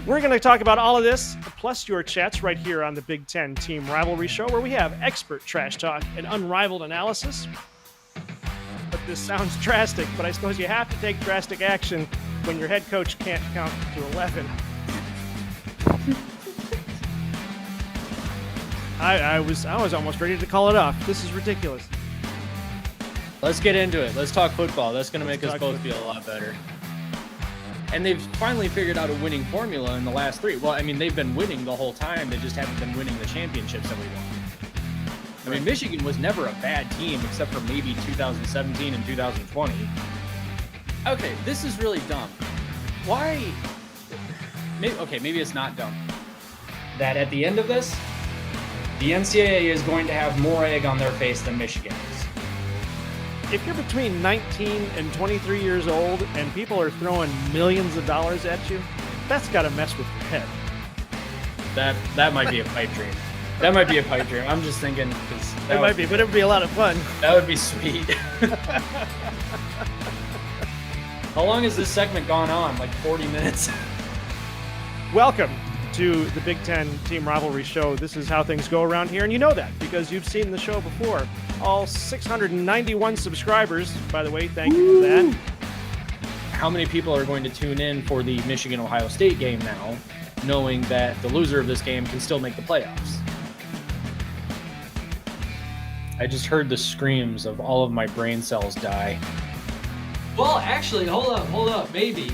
We're going to talk about all of this, plus your chats right here on the Big Ten Team Rivalry Show, where we have expert trash talk and unrivaled analysis. But this sounds drastic, but I suppose you have to take drastic action when your head coach can't count to 11. I was almost ready to call it off. This is ridiculous. Let's get into it. Let's talk football. That's going to make us both feel a lot better. And they've finally figured out a winning formula in the last three. Well, I mean, they've been winning the whole time. They just haven't been winning the championships that we won. I mean, Michigan was never a bad team except for maybe 2017 and 2020. Okay, this is really dumb. Why? Maybe it's not dumb. That at the end of this, the NCAA is going to have more egg on their face than Michigan is. If you're between 19 and 23 years old and people are throwing millions of dollars at you, that's got to mess with your head. That might be a pipe dream. That might be a pipe dream. I'm just thinking. It might be, but it would be a lot of fun. That would be sweet. How long has this segment gone on? Like 40 minutes? Welcome to the Big Ten Team Rivalry Show. This is how things go around here, and you know that because you've seen the show before. All 691 subscribers, by the way, thank you for that. How many people are going to tune in for the Michigan-Ohio State game now, knowing that the loser of this game can still make the playoffs? I just heard the screams of all of my brain cells die. Well, actually, hold up, maybe.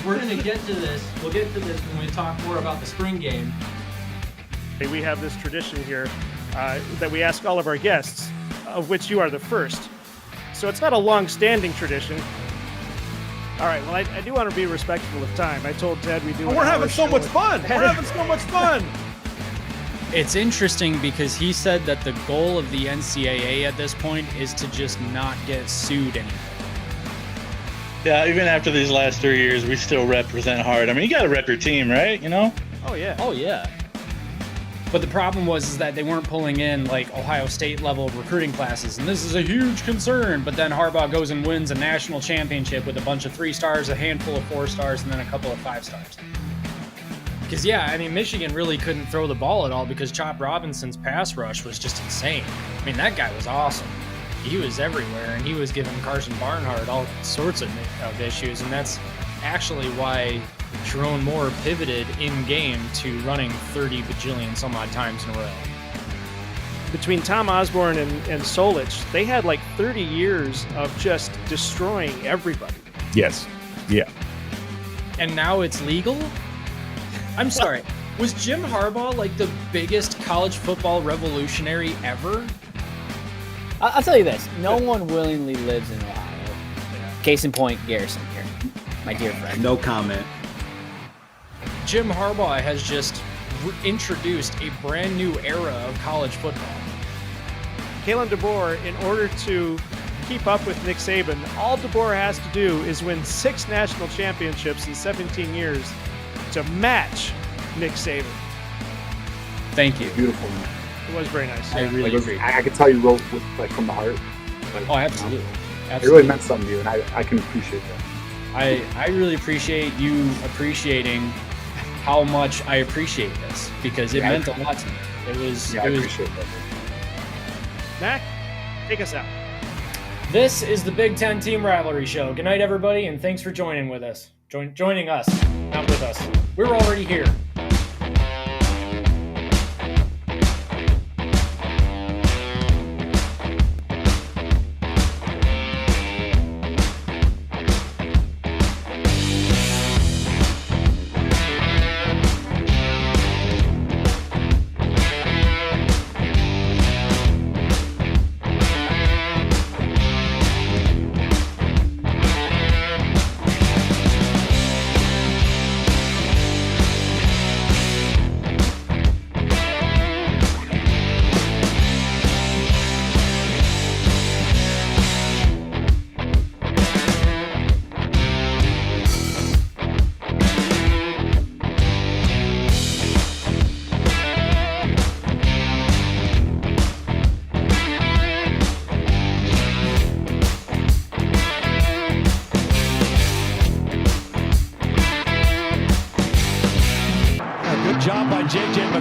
We're going to get to this. We'll get to this when we talk more about the spring game. We have this tradition here that we ask all of our guests, of which you are the first. So it's not a long-standing tradition. All right, well, I do want to be respectful of time. I told Ted we do. We're having so much fun. We're having so much fun. It's interesting because he said that the goal of the NCAA at this point is to just not get sued anymore. Yeah, even after these last 3 years, we still represent hard. I mean, you got to rep your team, right? You know? Oh, yeah. Oh, yeah. But the problem was that they weren't pulling in like Ohio State level recruiting classes, and this is a huge concern. But then Harbaugh goes and wins a national championship with a bunch of 3 stars, a handful of 4 stars, and then a couple of 5 stars. Because I mean, Michigan really couldn't throw the ball at all because Chop Robinson's pass rush was just insane. I mean, that guy was awesome. He was everywhere, and he was giving Carson Barnhart all sorts of issues, and that's actually why Sharon Moore pivoted in-game to running 30 bajillion some odd times in a row. Between Tom Osborne and Solich, they had like 30 years of just destroying everybody. Yes. Yeah. And now it's legal? I'm sorry. Was Jim Harbaugh like the biggest college football revolutionary ever? I'll tell you this. No one willingly lives in Ohio. Case in point, Garrison here. My dear friend. No comment. Jim Harbaugh has just introduced a brand new era of college football. Kalen DeBoer, in order to keep up with Nick Saban, all DeBoer has to do is win 6 national championships in 17 years to match Nick Saban. Thank you. Beautiful. It was very nice. I really agree. I could tell you wrote with, from the heart. Oh, absolutely. It really meant something to you, and I can appreciate that. I really appreciate you appreciating how much I appreciate this because it meant a lot to me. I appreciate that. Mac, take us out. This is the Big Ten Team Rivalry Show. Good night, everybody, and thanks for joining with us. Joining us, not with us. We're already here.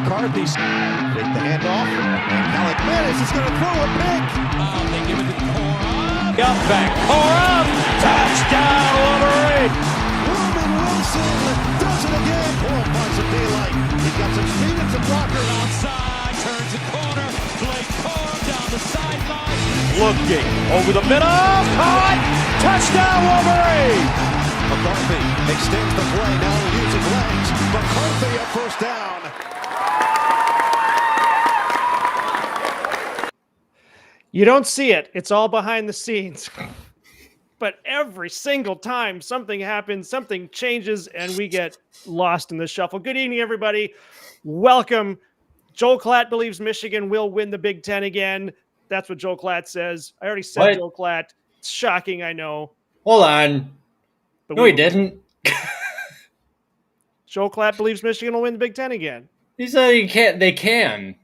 McCarthy. Take the handoff. And Alec Manis is going to throw a pick. They give it to Corum. Up back. Corum. Touchdown, Wolverine. Roman Wilson does it again. Corum finds some daylight. He's got some speed and some blocker. Outside. Turns the corner. Blake Corum down the sideline. Looking over the middle. Caught. Touchdown, Wolverine. McCarthy extends the play, now using legs. McCarthy at first down. You don't see it. It's all behind the scenes. But every single time something happens, something changes, and we get lost in the shuffle. Good evening, everybody. Welcome. Joel Klatt believes Michigan will win the Big Ten again. That's what Joel Klatt says. I already said What? Joel Klatt. It's shocking, I know. Hold on. But No, he didn't. Joel Klatt believes Michigan will win the Big Ten again. He said he can't. They can.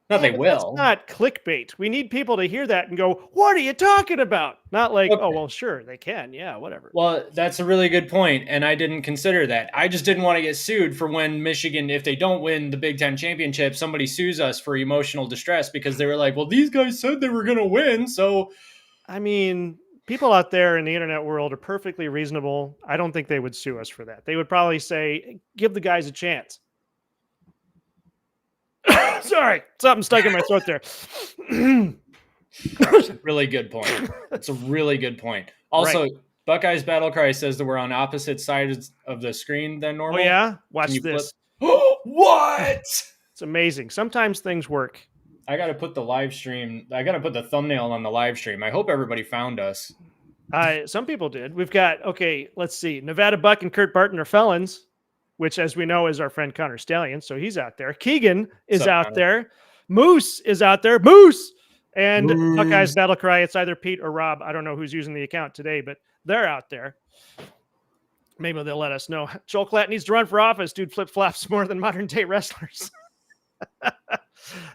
No, they But will. That's not clickbait. We need people to hear that and go, what are you talking about? Not like, Okay. oh, well, sure, they can. Yeah, whatever. Well, that's a really good point, and I didn't consider that. I just didn't want to get sued for when Michigan, if they don't win the Big Ten championship, somebody sues us for emotional distress because they were like, well, these guys said they were going to win, so. I mean, people out there in the internet world are perfectly reasonable. I don't think they would sue us for that. They would probably say, give the guys a chance. Sorry, something stuck in my throat there. Really good point. That's a really good point. Also, Right. Buckeyes Battle Cry says that we're on opposite sides of the screen than Oh, normal. yeah? Watch Can you this. What? It's amazing. Sometimes things work. I got to put the live stream. I got to put the thumbnail on the live stream. I hope everybody found us. Some people did. We've got, okay, let's see. Nevada Buck and Kurt Barton are felons, which, as we know, is our friend Connor Stallion. So he's out there. Keegan is What's up, out Connor? there. Moose is out there. Moose! And Moose. Buckeyes Battle Cry. It's either Pete or Rob. I don't know who's using the account today, but they're out there. Maybe they'll let us know. Joel Klatt needs to run for office. Dude flip-flops more than modern-day wrestlers.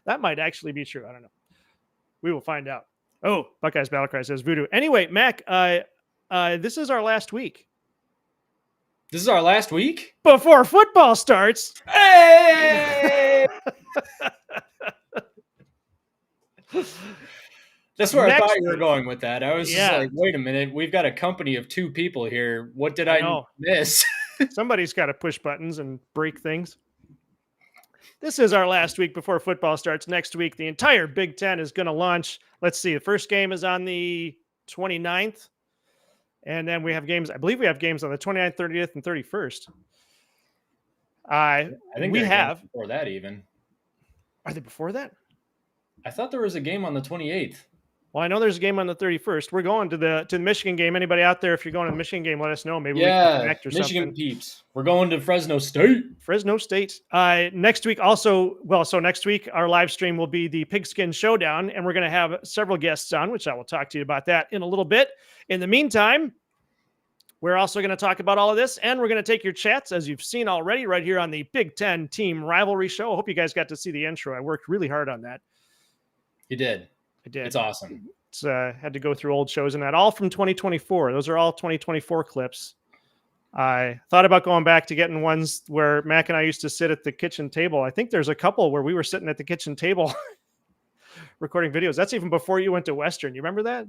That might actually be true. I don't know. We will find out. Oh, Buckeyes Battle Cry says voodoo. Anyway, Mac, this is our last week. This is our last week? Before football starts. Hey! That's where I Next thought you were week. going with that. I was just Yeah. like, wait a minute. We've got a company of two people here. What did I know. miss? Somebody's got to push buttons and break things. This is our last week before football starts. Next week, the entire Big Ten is going to launch. Let's see. The first game is on the 29th. And then we have games. I believe we have games on the 29th, 30th, and 31st. I think we there are games have. before that even. Are they before that? I thought there was a game on the 28th. Well, I know there's a game on the 31st. We're going to the Michigan game. Anybody out there, if you're going to the Michigan game, let us know. Maybe we can Yeah, connect or Michigan something. peeps. We're going to Fresno State. Fresno State. Next week also, so next week our live stream will be the Pigskin Showdown, and we're going to have several guests on, which I will talk to you about that in a little bit. In the meantime, we're also going to talk about all of this, and we're going to take your chats, as you've seen already, right here on the Big Ten Team Rivalry Show. I hope you guys got to see the intro. I worked really hard on that. You did. I did. It's awesome. It's had to go through old shows and that, all from 2024. Those are all 2024 clips. I thought about going back to getting ones where Mac and I used to sit at the kitchen table. I think there's a couple where we were sitting at the kitchen table recording videos. That's even before you went to Western. You remember that?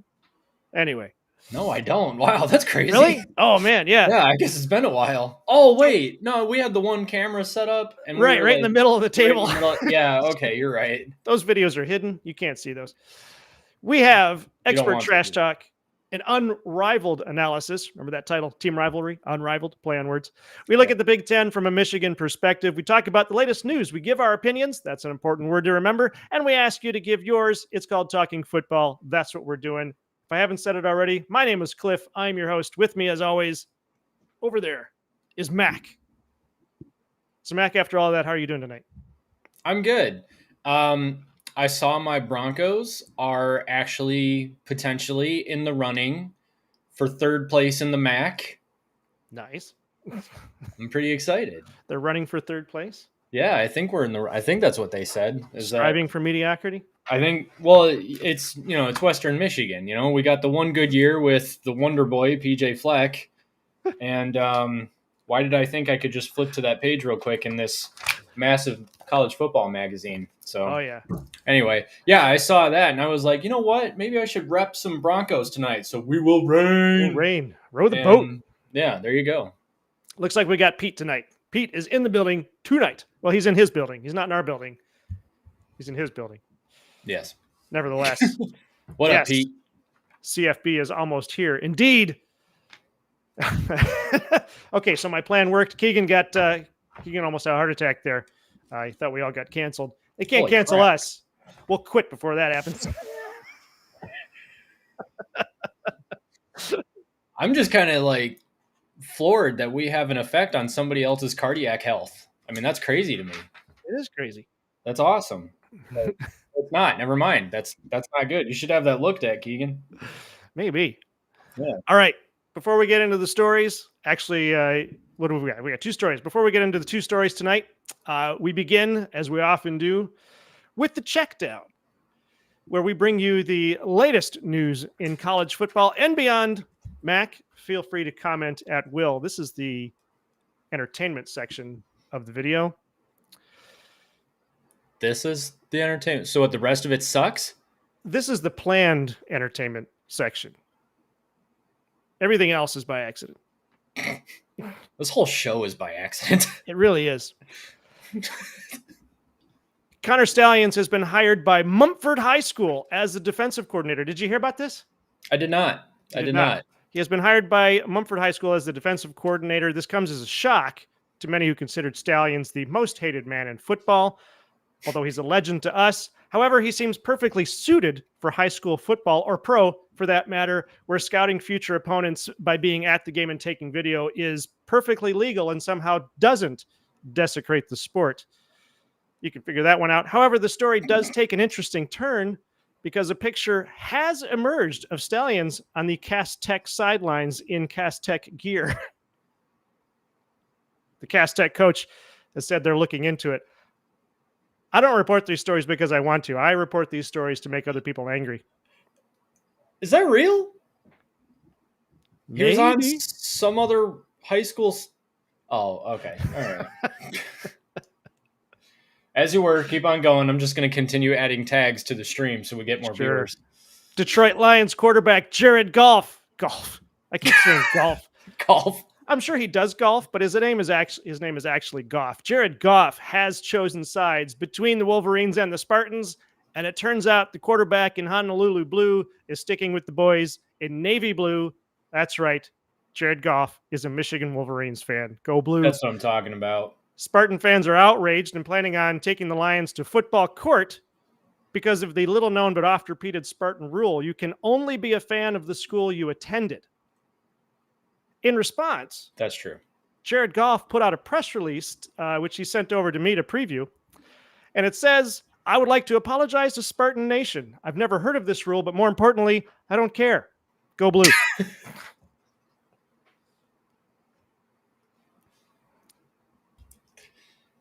Anyway. No, I don't. Wow, that's crazy. Really? Oh, man, yeah. Yeah, I guess it's been a while. Oh, wait. No, we had the one camera set up. And we Right were, in the middle of the table. right in the middle- Yeah, okay, you're right. Those videos are hidden. You can't see those. We have You don't expert want trash to. talk, an unrivaled analysis. Remember that title? Team Rivalry, unrivaled, play on words. We look at the Big Ten from a Michigan perspective. We talk about the latest news. We give our opinions. That's an important word to remember. And we ask you to give yours. It's called Talking Football. That's what we're doing. If I haven't said it already, my name is Cliff. I'm your host. With me, as always, over there is Mac. So, Mac, after all that, how are you doing tonight? I'm good. I saw my Broncos are actually potentially in the running for third place in the MAC. Nice. I'm pretty excited. They're running for third place. Yeah, I think we're in the. I think that's what they said. Is that Striving for mediocrity. I think. Well, it's it's Western Michigan. We got the one good year with the Wonder Boy PJ Fleck, and why did I think I could just flip to that page real quick in this massive college football magazine. So Oh yeah. anyway, yeah, I saw that and I was like, you know what? Maybe I should rep some Broncos tonight. So we will rain. Rain. Row the boat. And yeah, there you go. Looks like we got Pete tonight. Pete is in the building tonight. Well, he's in his building. He's not in our building. He's in his building. Yes. Nevertheless. What up, yes, Pete? CFB is almost here. Indeed. Okay, so my plan worked. Keegan almost had a heart attack there. He thought we all got canceled. They can't Holy cancel crap. us. We'll quit before that happens. I'm just kind of like floored that we have an effect on somebody else's cardiac health. I mean, that's crazy to me. It is crazy. That's awesome. But it's not. Never mind. That's not good. You should have that looked at, Keegan. Maybe. Yeah. All right. Before we get into the stories, actually, what do we got? We got 2 stories. Before we get into the 2 stories tonight, we begin, as we often do, with the check down, where we bring you the latest news in college football and beyond. Mac, feel free to comment at will. This is the entertainment section of the video. This is the entertainment. So what, the rest of it sucks? This is the planned entertainment section. Everything else is by accident. This whole show is by accident. It really is. Connor Stallions has been hired by Mumford High School as the defensive coordinator. Did you hear about this? I did not. I did not. He has been hired by Mumford High School as the defensive coordinator. This comes as a shock to many who considered Stallions the most hated man in football, although he's a legend to us. However, he seems perfectly suited for high school football, or pro for that matter, where scouting future opponents by being at the game and taking video is perfectly legal and somehow doesn't desecrate the sport. You can figure that one out. However, the story does take an interesting turn because a picture has emerged of Stallions on the Cass Tech sidelines in Cass Tech gear. The Cass Tech coach has said they're looking into it. I don't report these stories because I want to. I report these stories to make other people angry. Is that real? He was on Maybe. some other high school. Oh, okay. All right. As you were, keep on going. I'm just going to continue adding tags to the stream so we get more viewers. Detroit Lions quarterback Jared Goff. I keep saying golf. Golf. I'm sure he does golf, but his name is actually Goff. Jared Goff has chosen sides between the Wolverines and the Spartans, and it turns out the quarterback in Honolulu blue is sticking with the boys in navy blue. That's right. Jared Goff is a Michigan Wolverines fan. Go blue. That's what I'm talking about. Spartan fans are outraged and planning on taking the Lions to football court because of the little-known but oft-repeated Spartan rule. You can only be a fan of the school you attended. In response, That's true. Jared Goff put out a press release, which he sent over to me to preview. And it says, "I would like to apologize to Spartan Nation. I've never heard of this rule, but more importantly, I don't care. Go blue."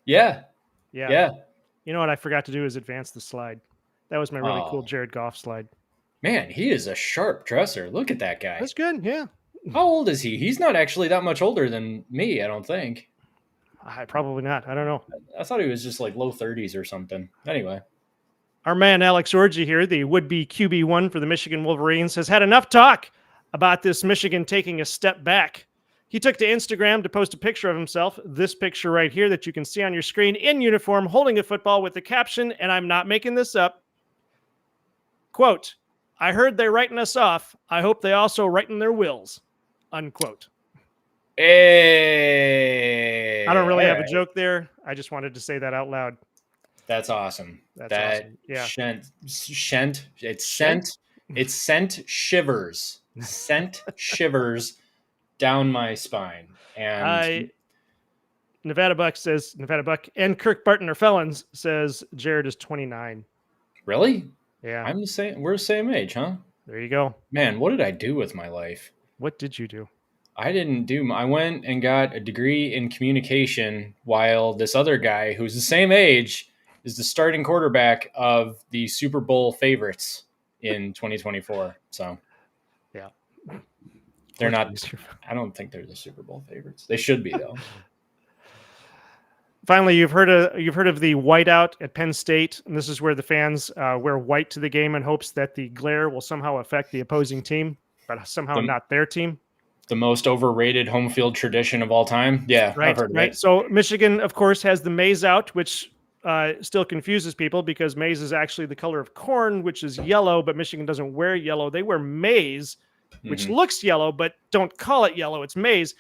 Yeah. Yeah. You know what I forgot to do is advance the slide. That was my really cool Jared Goff slide. Man, he is a sharp dresser. Look at that guy. That's good, yeah. How old is he? He's not actually that much older than me, I don't think. Probably not. I don't know. I thought he was just like low 30s or something. Anyway. Our man Alex Orji here, the would-be QB1 for the Michigan Wolverines, has had enough talk about this Michigan taking a step back. He took to Instagram to post a picture of himself, this picture right here that you can see on your screen, in uniform, holding a football with the caption, and I'm not making this up, quote, "I heard they're writing us off. I hope they also writing their wills," unquote. Hey. I don't really have a joke there. I just wanted to say that out loud. That's awesome. That's awesome. Yeah. It's sent shivers. Sent shivers down my spine. And Nevada Buck and Kirk Barton are felons, says Jared is 29. Really? Yeah. I'm the same. We're the same age, huh? There you go. Man, what did I do with my life? What did you do? I went and got a degree in communication while this other guy who's the same age is the starting quarterback of the Super Bowl favorites in 2024. So yeah, they're not, I don't think they're the Super Bowl favorites. They should be though. Finally, you've heard of the whiteout at Penn State, and this is where the fans wear white to the game in hopes that the glare will somehow affect the opposing team, but somehow not their team. The most overrated home field tradition of all time. Yeah, Right, I've heard of right. it. So Michigan, of course, has the maize out, which still confuses people because maize is actually the color of corn, which is yellow, but Michigan doesn't wear yellow. They wear maize, which looks yellow, but don't call it yellow. It's maize.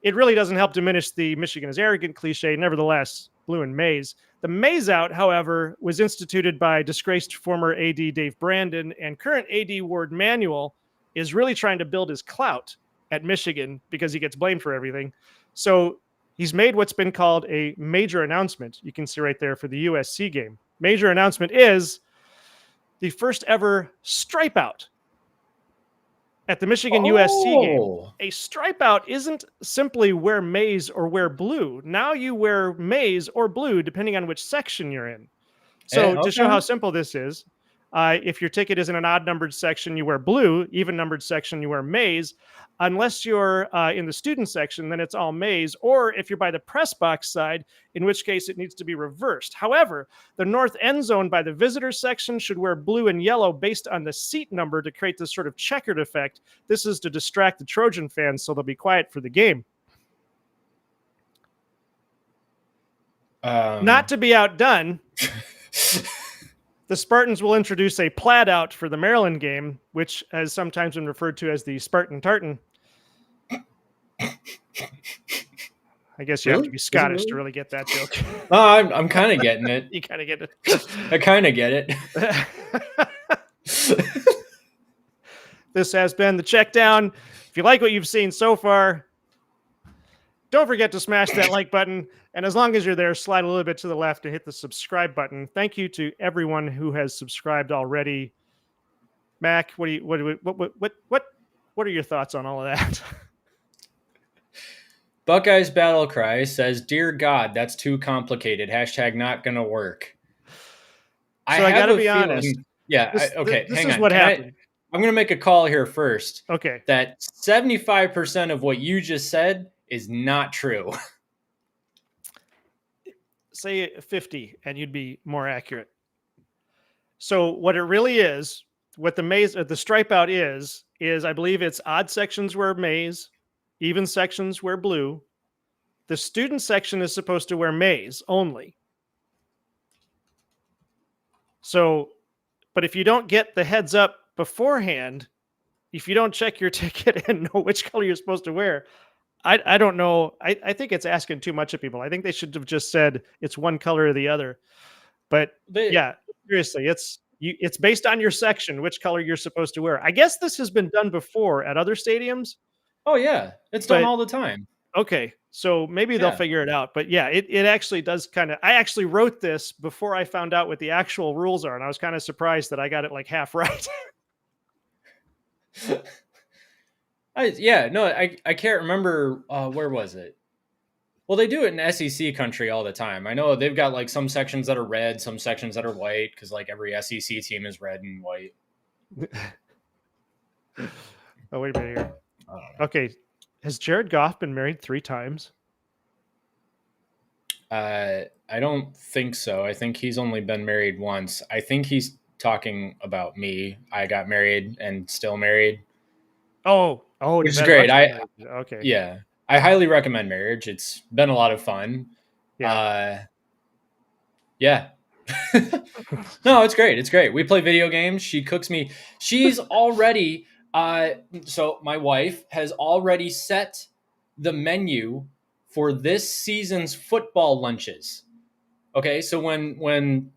It really doesn't help diminish the Michigan is arrogant cliche. Nevertheless, blue and maize. The maize out, however, was instituted by disgraced former AD Dave Brandon, and current AD Ward Manuel is really trying to build his clout at Michigan because he gets blamed for everything. So he's made what's been called a major announcement. You can see right there for the USC game. Major announcement is the first ever stripe out at the Michigan USC game. A stripe out isn't simply wear maize or wear blue. Now you wear maize or blue depending on which section you're in. So to show how simple this is, if your ticket is in an odd numbered section, you wear blue. Even numbered section, you wear maize. Unless you're in the student section, then it's all maize. Or if you're by the press box side, in which case it needs to be reversed. However, the north end zone by the visitor section should wear blue and yellow based on the seat number to create this sort of checkered effect. This is to distract the Trojan fans so they'll be quiet for the game. Not to be outdone, the Spartans will introduce a plaid out for the Maryland game, which has sometimes been referred to as the Spartan Tartan. I guess you have to be Scottish to really get that joke. I'm kind of getting it. You kind of get it. I kind of get it. This has been the Check Down. If you like what you've seen so far, don't forget to smash that like button. And as long as you're there, slide a little bit to the left and hit the subscribe button. Thank you to everyone who has subscribed already. Mac, what are your thoughts on all of that? Buckeyes Battle Cry says, "Dear God, that's too complicated. Hashtag not gonna work." So I gotta be honest. Yeah. Okay. This hang is on. what happened. I'm gonna make a call here first. Okay. That 75% of what you just said is not true. Say 50, and you'd be more accurate. So what it really is, what the stripe out is I believe it's odd sections wear maize, even sections wear blue. The student section is supposed to wear maize only. So, but if you don't get the heads up beforehand, if you don't check your ticket and know which color you're supposed to wear, I don't know. I think it's asking too much of people. I think they should have just said it's one color or the other. But yeah, seriously, it's based on your section, which color you're supposed to wear. I guess this has been done before at other stadiums. Oh yeah, it's done all the time. Okay, so maybe they'll figure it out. But yeah, it actually does kind of. I actually wrote this before I found out what the actual rules are, and I was kind of surprised that I got it like half right. I can't remember where was it. Well, they do it in SEC country all the time. I know they've got like some sections that are red, some sections that are white, because like every SEC team is red and white. Oh, wait a minute here. Okay, has Jared Goff been married 3 times? I don't think so. I think he's only been married once. I think he's talking about me. I got married and still married. Oh, which is great. Okay. Yeah. I highly recommend marriage. It's been a lot of fun. Yeah. Yeah. No, it's great. It's great. We play video games. She cooks me. She's already so my wife has already set the menu for this season's football lunches. Okay, so when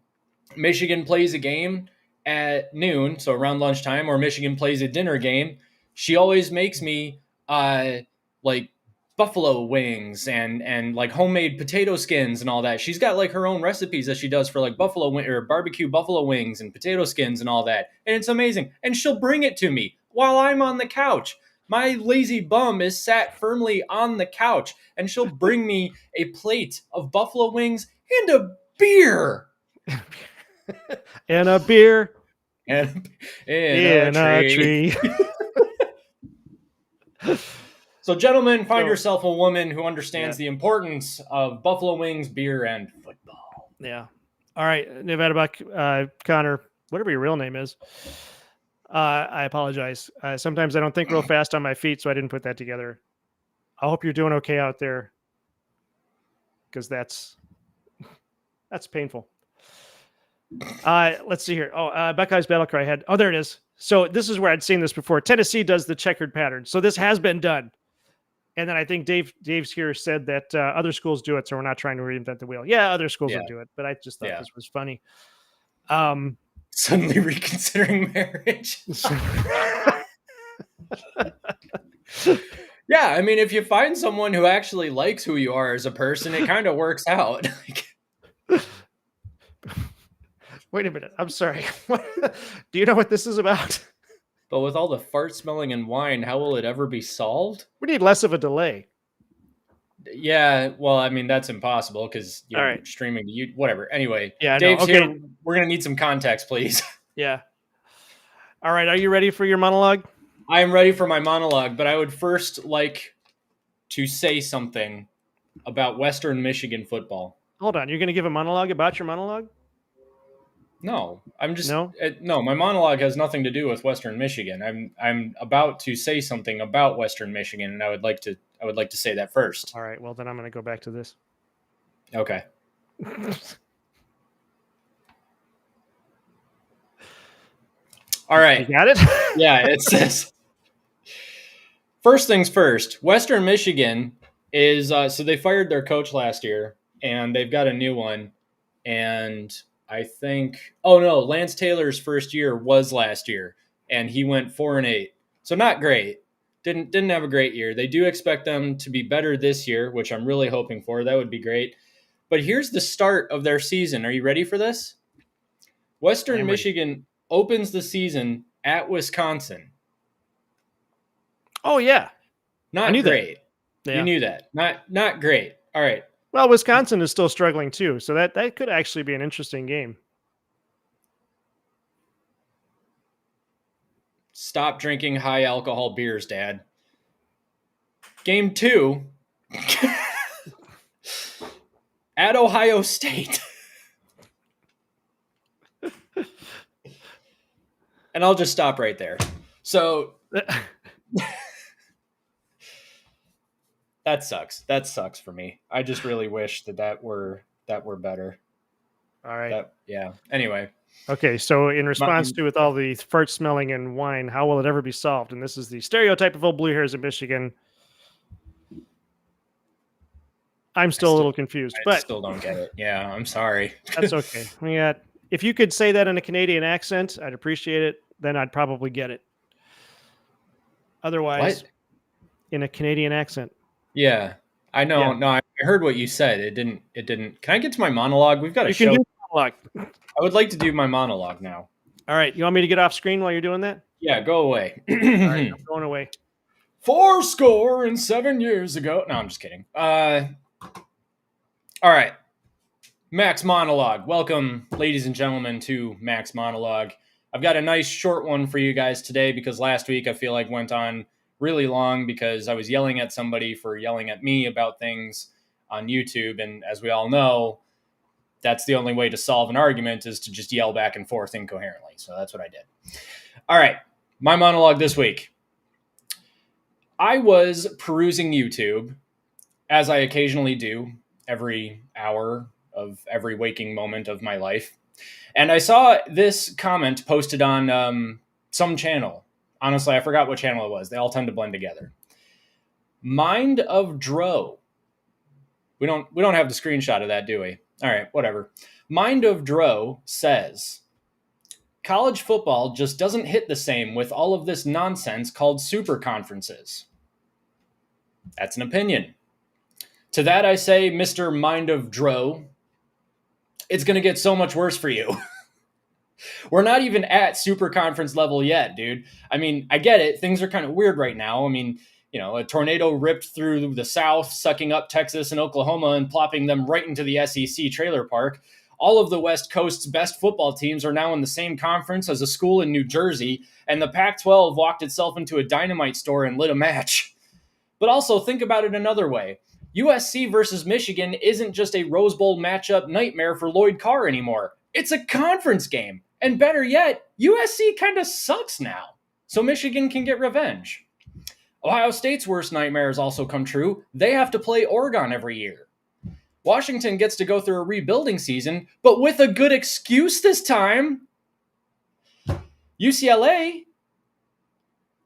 Michigan plays a game at noon, so around lunchtime, or Michigan plays a dinner game, she always makes me like buffalo wings and like homemade potato skins and all that. She's got like her own recipes that she does for like barbecue buffalo wings and potato skins and all that. And it's amazing. And she'll bring it to me while I'm on the couch. My lazy bum is sat firmly on the couch, and she'll bring me a plate of buffalo wings and a beer. And a beer. And in a tree. So, gentlemen, find So- yourself a woman who understands Yeah. the importance of buffalo wings, beer, and football. Yeah. All right, Nevada Buck, Connor, whatever your real name is. I apologize. Sometimes I don't think real fast on my feet, so I didn't put that together. I hope you're doing okay out there, because that's painful. Let's see here. Oh, Buckeyes Battle Cry had. Oh, there it is. So this is where I'd seen this before. Tennessee does the checkered pattern. So this has been done. And then I think Dave's here said that other schools do it, so we're not trying to reinvent the wheel. Yeah, other schools will do it, but I just thought this was funny. Suddenly reconsidering marriage. Yeah, I mean, if you find someone who actually likes who you are as a person, it kind of works out. Wait a minute. I'm sorry. Do you know what this is about? But with all the fart smelling and wine, how will it ever be solved? We need less of a delay. Yeah, well, I mean, that's impossible because you're All right. streaming to you. Whatever. Anyway, Yeah, I know. Dave's Okay. here. We're going to need some context, please. Yeah. All right. Are you ready for your monologue? I am ready for my monologue, but I would first like to say something about Western Michigan football. Hold on. You're going to give a monologue about your monologue? No, I'm just No? no. My monologue has nothing to do with Western Michigan. I'm about to say something about Western Michigan, and I would like to say that first. All right. Well, then I'm going to go back to this. Okay. All right. You got it? Yeah, it says. First things first. Western Michigan is so they fired their coach last year, and they've got a new one, and I think, oh no, Lance Taylor's first year was last year, and he went 4-8. So not great. Didn't have a great year. They do expect them to be better this year, which I'm really hoping for. That would be great. But here's the start of their season. Are you ready for this? Western Michigan opens the season at Wisconsin. Oh, yeah. Not great. Yeah. You knew that. Not great. All right. Well, Wisconsin is still struggling too, so that could actually be an interesting game. Stop drinking high alcohol beers, Dad. Game 2 at Ohio State. And I'll just stop right there. So that sucks. That sucks for me. I just really wish that were better. All right. Yeah. Anyway. Okay, so in response to with all the fart smelling and wine, how will it ever be solved? And this is the stereotype of old blue hairs in Michigan. I'm still a little confused, I but still don't get it. Yeah, I'm sorry. that's okay. We got. If you could say that in a Canadian accent, I'd appreciate it. Then I'd probably get it. Otherwise, What? in a Canadian accent. Yeah, I know. Yeah. No, I heard what you said. It didn't. Can I get to my monologue? We've got a You show. can do monologue. I would like to do my monologue now. All right, you want me to get off screen while you're doing that? Yeah, go away. All right, I'm going away. 7 years ago. No, I'm just kidding. All right. Max Monologue. Welcome, ladies and gentlemen, to Max Monologue. I've got a nice short one for you guys today because last week I feel like went on really long because I was yelling at somebody for yelling at me about things on YouTube. And as we all know, that's the only way to solve an argument is to just yell back and forth incoherently. So that's what I did. All right. My monologue this week. I was perusing YouTube, as I occasionally do every hour of every waking moment of my life. And I saw this comment posted on some channel. Honestly, I forgot what channel it was. They all tend to blend together. Mind of Dro. We don't have the screenshot of that, do we? All right, whatever. Mind of Dro says, college football just doesn't hit the same with all of this nonsense called super conferences. That's an opinion. To that I say, Mr. Mind of Dro, it's going to get so much worse for you. We're not even at super conference level yet, dude. I mean, I get it. Things are kind of weird right now. I mean, you know, a tornado ripped through the South, sucking up Texas and Oklahoma and plopping them right into the SEC trailer park. All of the West Coast's best football teams are now in the same conference as a school in New Jersey, and the Pac-12 walked itself into a dynamite store and lit a match. But also think about it another way. USC versus Michigan isn't just a Rose Bowl matchup nightmare for Lloyd Carr anymore. It's a conference game. And better yet, USC kind of sucks now. So Michigan can get revenge. Ohio State's worst nightmare has also come true. They have to play Oregon every year. Washington gets to go through a rebuilding season, but with a good excuse this time. UCLA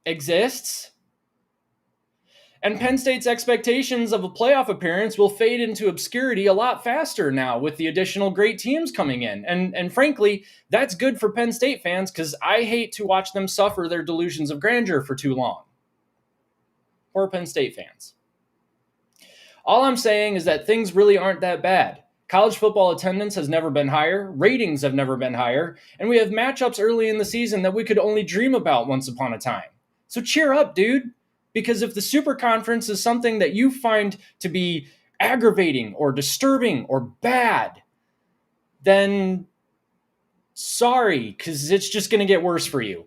exists. And Penn State's expectations of a playoff appearance will fade into obscurity a lot faster now with the additional great teams coming in. And frankly, that's good for Penn State fans because I hate to watch them suffer their delusions of grandeur for too long. Poor Penn State fans. All I'm saying is that things really aren't that bad. College football attendance has never been higher, ratings have never been higher, and we have matchups early in the season that we could only dream about once upon a time. So cheer up, dude. Because if the Super Conference is something that you find to be aggravating or disturbing or bad, then sorry, because it's just going to get worse for you.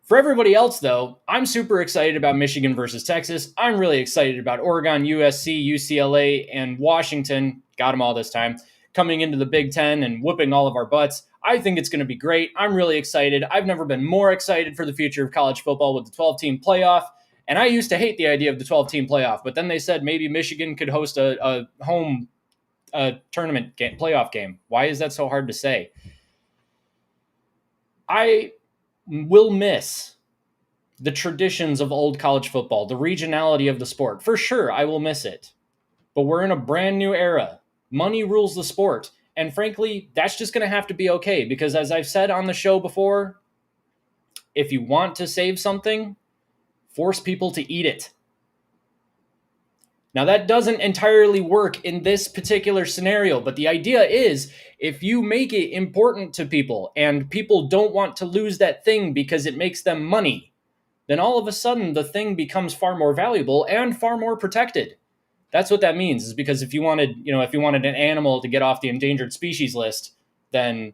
For everybody else, though, I'm super excited about Michigan versus Texas. I'm really excited about Oregon, USC, UCLA, and Washington. Got them all this time. Coming into the Big Ten and whooping all of our butts. I think it's going to be great. I'm really excited. I've never been more excited for the future of college football with the 12-team playoff. And I used to hate the idea of the 12-team playoff, but then they said maybe Michigan could host a home tournament game, playoff game. Why is that so hard to say? I will miss the traditions of old college football, the regionality of the sport. For sure, I will miss it. But we're in a brand new era. Money rules the sport. And frankly, that's just going to have to be okay because as I've said on the show before, if you want to save something, force people to eat it. Now, that doesn't entirely work in this particular scenario, but the idea is if you make it important to people and people don't want to lose that thing because it makes them money, then all of a sudden the thing becomes far more valuable and far more protected. That's what that means, is because if you wanted an animal to get off the endangered species list, then,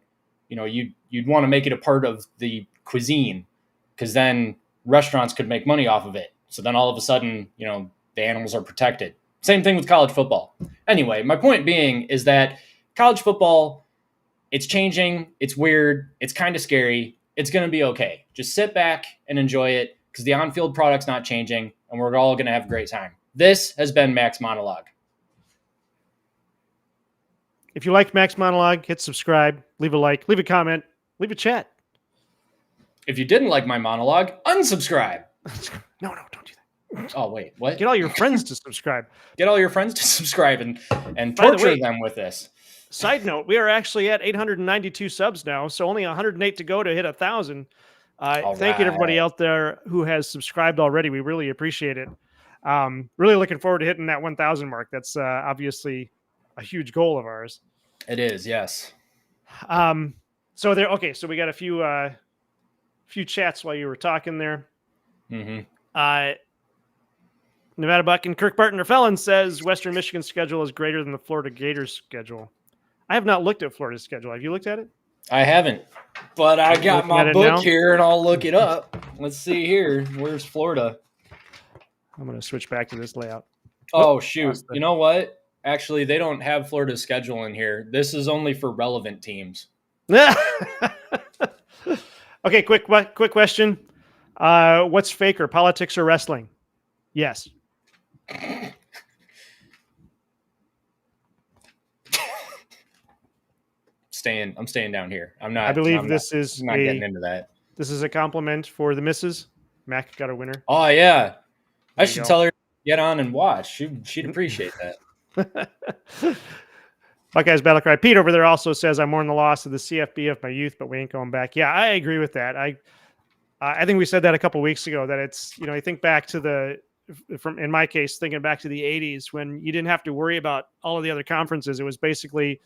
you'd want to make it a part of the cuisine because then restaurants could make money off of it. So then all of a sudden, the animals are protected. Same thing with college football. Anyway, my point being is that college football, it's changing. It's weird. It's kind of scary. It's going to be okay. Just sit back and enjoy it because the on-field product's not changing and we're all going to have a great time. This has been Max Monologue. If you liked Max Monologue, hit subscribe, leave a like, leave a comment, leave a chat. If you didn't like my monologue, unsubscribe. No, don't do that. Oh, wait, what? Get all your friends to subscribe. Get all your friends to subscribe and torture them with this. Side note, we are actually at 892 subs now, so only 108 to go to hit 1,000. Thank you to everybody out there who has subscribed already. We really appreciate it. Really looking forward to hitting that 1,000 mark. That's obviously a huge goal of ours. It is, yes. So we got a few chats while you were talking there. Mm-hmm. Nevada Buck and Kirk Barton or Felon says Western Michigan's schedule is greater than the Florida Gators schedule. I have not looked at Florida's schedule. Have you looked at it? I haven't, but I got my book here and I'll look it up. Let's see here. Where's Florida? I'm going to switch back to this layout. Oh, shoot. You know what? Actually, they don't have Florida's schedule in here. This is only for relevant teams. Okay, quick question. What's faker, politics or wrestling? Yes. I'm staying down here. I'm not. I believe I'm this not, is not getting into that. This is a compliment for the missus. Mac got a winner. Oh yeah, I should go. tell her to get on and watch. She'd appreciate that. Buckeyes Battle Cry. Pete over there also says I'm mourning the loss of the CFB of my youth, but we ain't going back. Yeah, I agree with that. I think we said that a couple weeks ago that it's, you think back to in my case, thinking back to the 80s when you didn't have to worry about all of the other conferences. It was basically,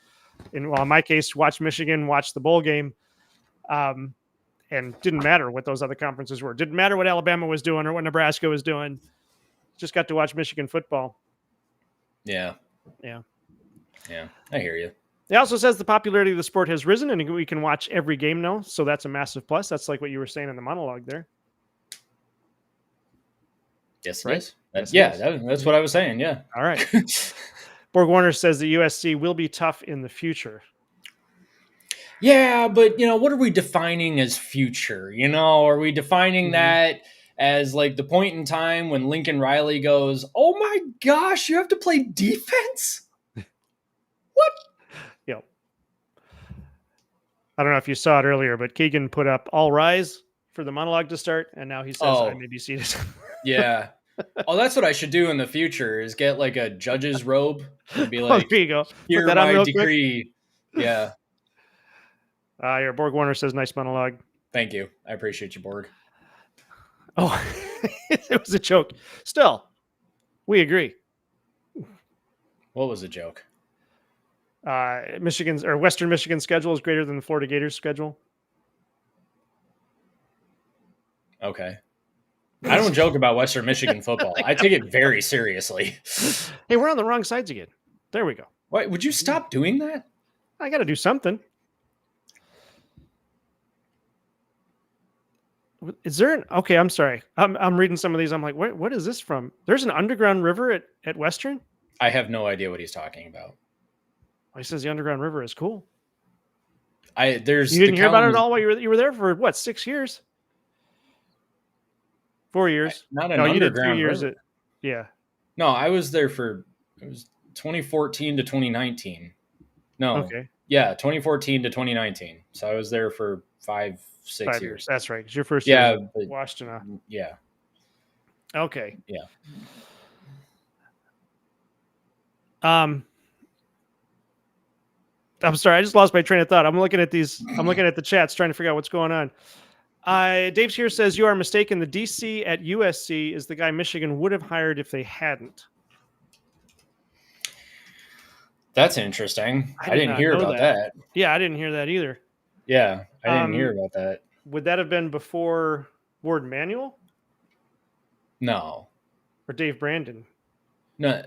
in my case, watch Michigan, watch the bowl game, and didn't matter what those other conferences were. Didn't matter what Alabama was doing or what Nebraska was doing. Just got to watch Michigan football. Yeah. I hear you. It also says the popularity of the sport has risen and we can watch every game now. So that's a massive plus. That's like what you were saying in the monologue there. Yes, right? It is. Yes, it Yeah, is. that's what I was saying. Yeah. All right. Borg Warner says the USC will be tough in the future. Yeah, but what are we defining as future? Are we defining that as like the point in time when Lincoln Riley goes, "Oh my gosh, you have to play defense"? What? Yep. I don't know if you saw it earlier, but Keegan put up "All rise" for the monologue to start, and now he says, "I may be seated." Yeah. Oh, that's what I should do in the future is get like a judge's robe and be Oh, like, there you go. Put "Here that on my real quick. decree." Yeah. Your Borg Warner says, "Nice monologue." Thank you. I appreciate you, Borg. Oh, it was a joke. Still, we agree. What was the joke? Michigan's or Western Michigan's schedule is greater than the Florida Gators schedule. Okay. I don't joke about Western Michigan football. I take it very seriously. Hey, we're on the wrong sides again. There we go. Why would you stop doing that? I got to do something. Is there an okay? I'm sorry. I'm reading some of these. I'm like, what is this from? There's an underground river at Western. I have no idea what he's talking about. He says the underground river is cool. You didn't hear about it at all while you were there for what, 6 years? 4 years. Not an underground you did 2 years. river. Yeah. No, I was there it was 2014 to 2019. No. Okay. Yeah, 2014 to 2019. So I was there for 5-6 years. That's right. It's your first Yeah, year. but, Washington. yeah. Okay. Yeah. I'm sorry. I just lost my train of thought. I'm looking at the chats trying to figure out what's going on. Dave's here says you are mistaken. The DC at USC is the guy Michigan would have hired if they hadn't. That's interesting. I didn't not hear know about that. Yeah, I didn't hear that either. Yeah, I didn't hear about that. Would that have been before Ward Manuel No. or Dave Brandon? No.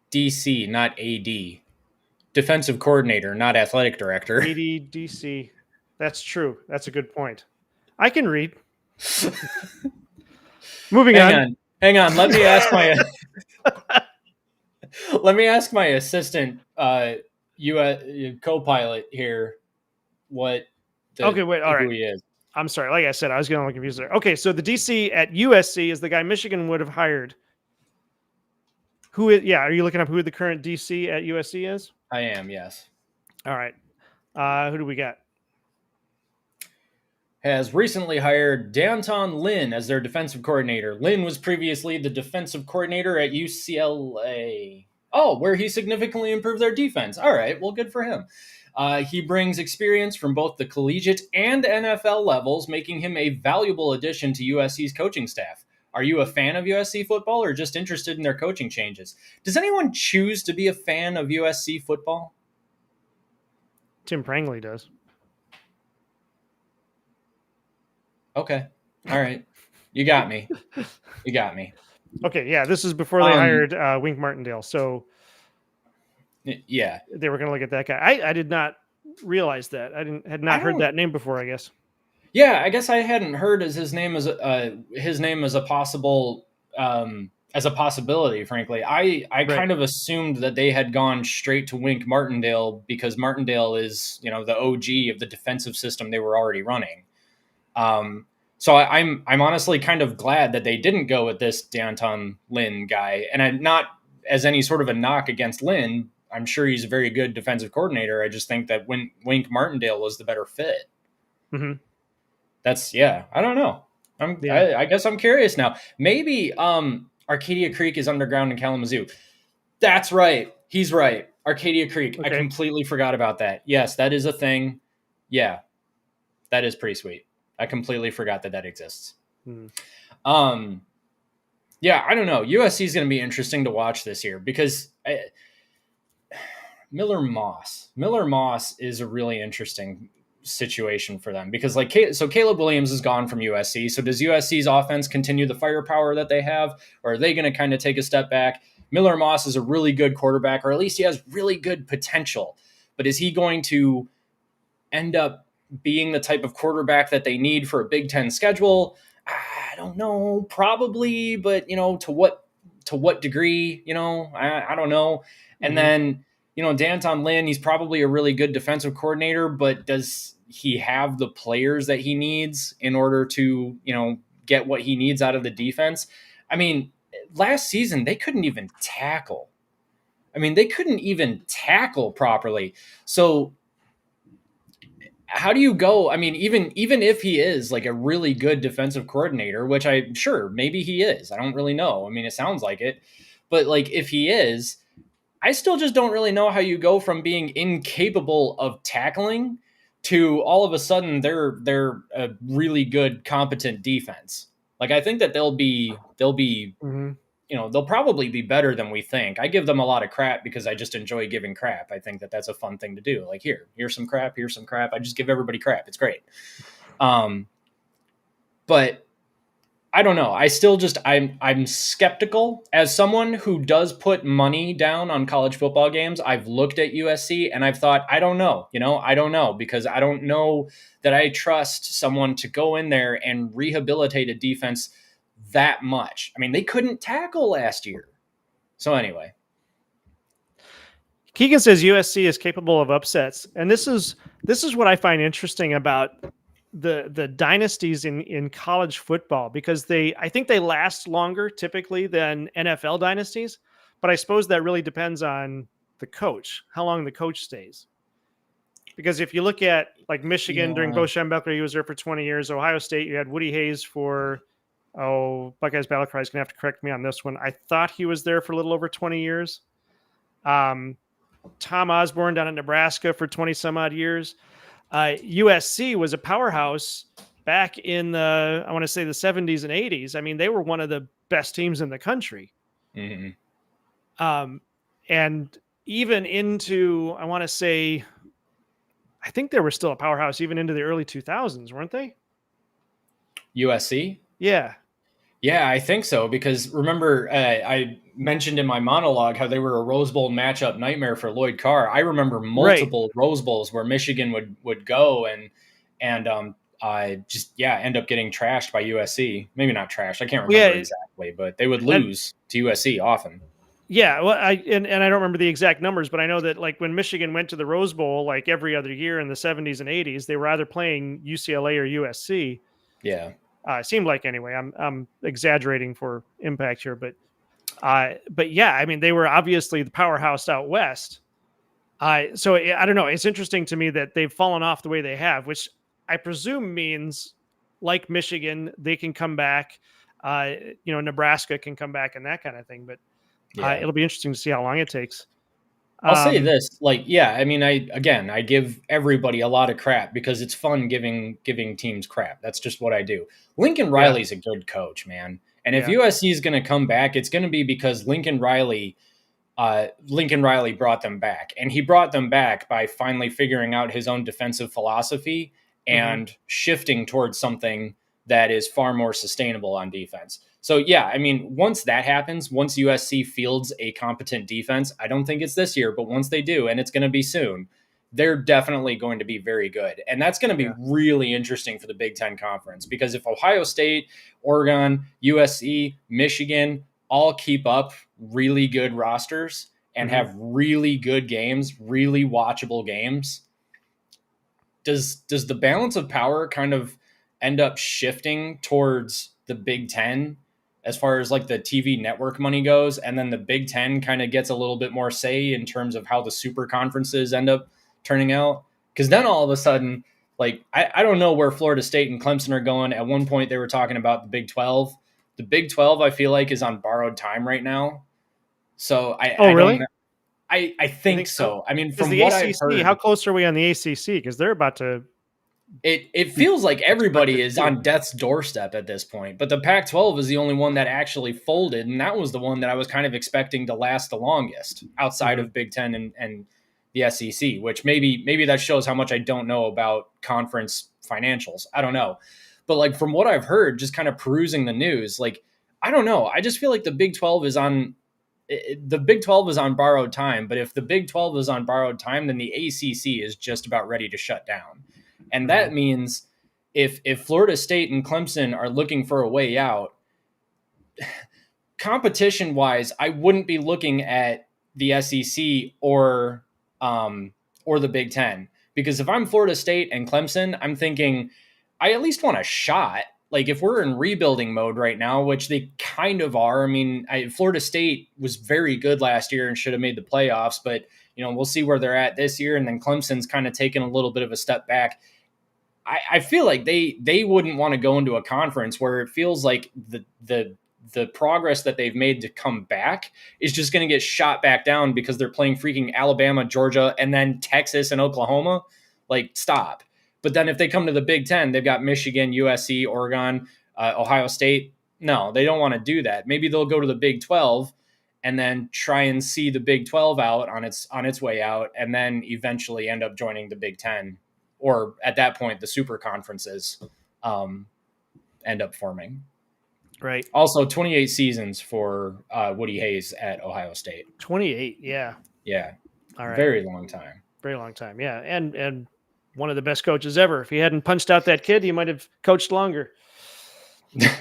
DC, not AD. Defensive coordinator, not athletic director. AD, DC. That's true. That's a good point. I can read. Moving on. Hang on. Let me ask my assistant co-pilot here what Okay, wait, all right. who he is. I'm sorry. Like I said, I was getting a little confused there. Okay, so the DC at USC is the guy Michigan would have hired. Who is? Yeah, are you looking up who the current DC at USC is? I am, yes. All right. Who do we got? Has recently hired Danton Lynn as their defensive coordinator. Lynn was previously the defensive coordinator at UCLA. Oh, where he significantly improved their defense. All right, well, good for him. He brings experience from both the collegiate and NFL levels, making him a valuable addition to USC's coaching staff. Are you a fan of USC football or just interested in their coaching changes? Does anyone choose to be a fan of USC football? Tim Prangley does. Okay. All right. You got me. Okay, yeah, this is before they hired Wink Martindale. So yeah, they were going to look at that guy. I did not realize that. I had not heard that name before, I guess. Yeah, I guess I hadn't heard his name as a possible as a possibility. Frankly, I right. Kind of assumed that they had gone straight to Wink Martindale because Martindale is the OG of the defensive system they were already running. So I'm honestly kind of glad that they didn't go with this Danton Lynn guy, and I'm not as any sort of a knock against Lynn. I'm sure he's a very good defensive coordinator. I just think that Wink Martindale was the better fit. Mm-hmm. I don't know. I guess I'm curious now. Maybe Arcadia Creek is underground in Kalamazoo. That's right. He's right. Arcadia Creek. Okay. I completely forgot about that. Yes, that is a thing. Yeah, that is pretty sweet. I completely forgot that exists. Mm-hmm. Yeah, I don't know. USC is going to be interesting to watch this year because Miller Moss is a really interesting situation for them because Caleb Williams is gone from USC. So does USC's offense continue the firepower that they have, or are they going to kind of take a step back? Miller Moss is a really good quarterback, or at least he has really good potential, but is he going to end up being the type of quarterback that they need for a Big Ten schedule? I don't know, probably, but to what to what degree, I don't know. And then, Danton Lynn, he's probably a really good defensive coordinator, but does he have the players that he needs in order to, get what he needs out of the defense? I mean, last season, they couldn't even tackle. They couldn't even tackle properly. So how do you go? Even if he is like a really good defensive coordinator, which I'm sure maybe he is, I don't really know. It sounds like it, but like if he is, I still just don't really know how you go from being incapable of tackling to all of a sudden they're a really good, competent defense. Like I think that they'll be they'll probably be better than we think. I give them a lot of crap because I just enjoy giving crap. I think that that's a fun thing to do. Like here's some crap. Here's some crap. I just give everybody crap. It's great. But I don't know. I still I'm skeptical as someone who does put money down on college football games. I've looked at USC and I've thought, I don't know, I don't know, because I don't know that I trust someone to go in there and rehabilitate a defense that much. They couldn't tackle last year. So anyway, Keegan says USC is capable of upsets, and this is what I find interesting about the dynasties in college football, because I think they last longer typically than NFL dynasties, but I suppose that really depends on the coach, how long the coach stays. Because if you look at like Michigan during Bo Schembechler, he was there for 20 years. Ohio State, you had Woody Hayes for Buckeyes Battle Cry is going to have to correct me on this one. I thought he was there for a little over 20 years. Tom Osborne down at Nebraska for 20 some odd years. USC was a powerhouse back in I want to say the 70s and 80s. They were one of the best teams in the country. Mm-hmm. And even into, I want to say, I think they were still a powerhouse even into the early 2000s, weren't they? USC? Yeah. Yeah, I think so, because remember, I mentioned in my monologue how they were a Rose Bowl matchup nightmare for Lloyd Carr. I remember multiple Rose Bowls where Michigan would go and end up getting trashed by USC. Maybe not trashed, I can't remember exactly, but they would lose to USC often. Yeah, well, I don't remember the exact numbers, but I know that like when Michigan went to the Rose Bowl, like every other year in the 70s and 80s, they were either playing UCLA or USC. Yeah. It seemed like anyway. I'm exaggerating for impact here, but yeah, they were obviously the powerhouse out west. So I don't know. It's interesting to me that they've fallen off the way they have, which I presume means, like Michigan, they can come back. Nebraska can come back and that kind of thing. But it'll be interesting to see how long it takes. I'll say this, I give everybody a lot of crap because it's fun giving teams crap. That's just what I do. Lincoln Riley's a good coach, man. And if USC is going to come back, it's going to be because Lincoln Riley brought them back. And he brought them back by finally figuring out his own defensive philosophy and shifting towards something that is far more sustainable on defense. So, once that happens, once USC fields a competent defense, I don't think it's this year, but once they do, and it's going to be soon, they're definitely going to be very good. And that's going to be really interesting for the Big Ten Conference, because if Ohio State, Oregon, USC, Michigan all keep up really good rosters and have really good games, really watchable games, does the balance of power kind of end up shifting towards the Big Ten as far as like the TV network money goes, and then the Big Ten kind of gets a little bit more say in terms of how the super conferences end up turning out? Because then all of a sudden, like, I don't know where Florida State and Clemson are going. At one point they were talking about the Big 12. The Big 12, I feel like, is on borrowed time right now. So really? I think so. From the what ACC, I've heard, how close are we on the ACC? Because they're about to. It feels like everybody is on death's doorstep at this point, but the Pac-12 is the only one that actually folded, and that was the one that I was kind of expecting to last the longest outside of Big Ten and the SEC, which maybe that shows how much I don't know about conference financials. I don't know. But like from what I've heard, just kind of perusing the news, like, I don't know. I just feel like the Big 12 is on borrowed time, but if the Big 12 is on borrowed time, then the ACC is just about ready to shut down. And that means if Florida State and Clemson are looking for a way out, competition wise, I wouldn't be looking at the SEC or the Big Ten, because if I'm Florida State and Clemson, I'm thinking I at least want a shot. Like if we're in rebuilding mode right now, which they kind of are. I mean, Florida State was very good last year and should have made the playoffs, but we'll see where they're at this year. And then Clemson's kind of taken a little bit of a step back. I feel like they wouldn't want to go into a conference where it feels like the progress that they've made to come back is just going to get shot back down because they're playing freaking Alabama, Georgia, and then Texas and Oklahoma. Like, stop. But then if they come to the Big Ten, they've got Michigan, USC, Oregon, Ohio State. No, they don't want to do that. Maybe they'll go to the Big 12 and then try and see the Big 12 out on its way out, and then eventually end up joining the Big 10. Or at that point, the super conferences end up forming. Right. Also, 28 seasons for Woody Hayes at Ohio State. 28, yeah. Yeah. All right. Very long time. Very long time, yeah. And one of the best coaches ever. If he hadn't punched out that kid, he might have coached longer. Miller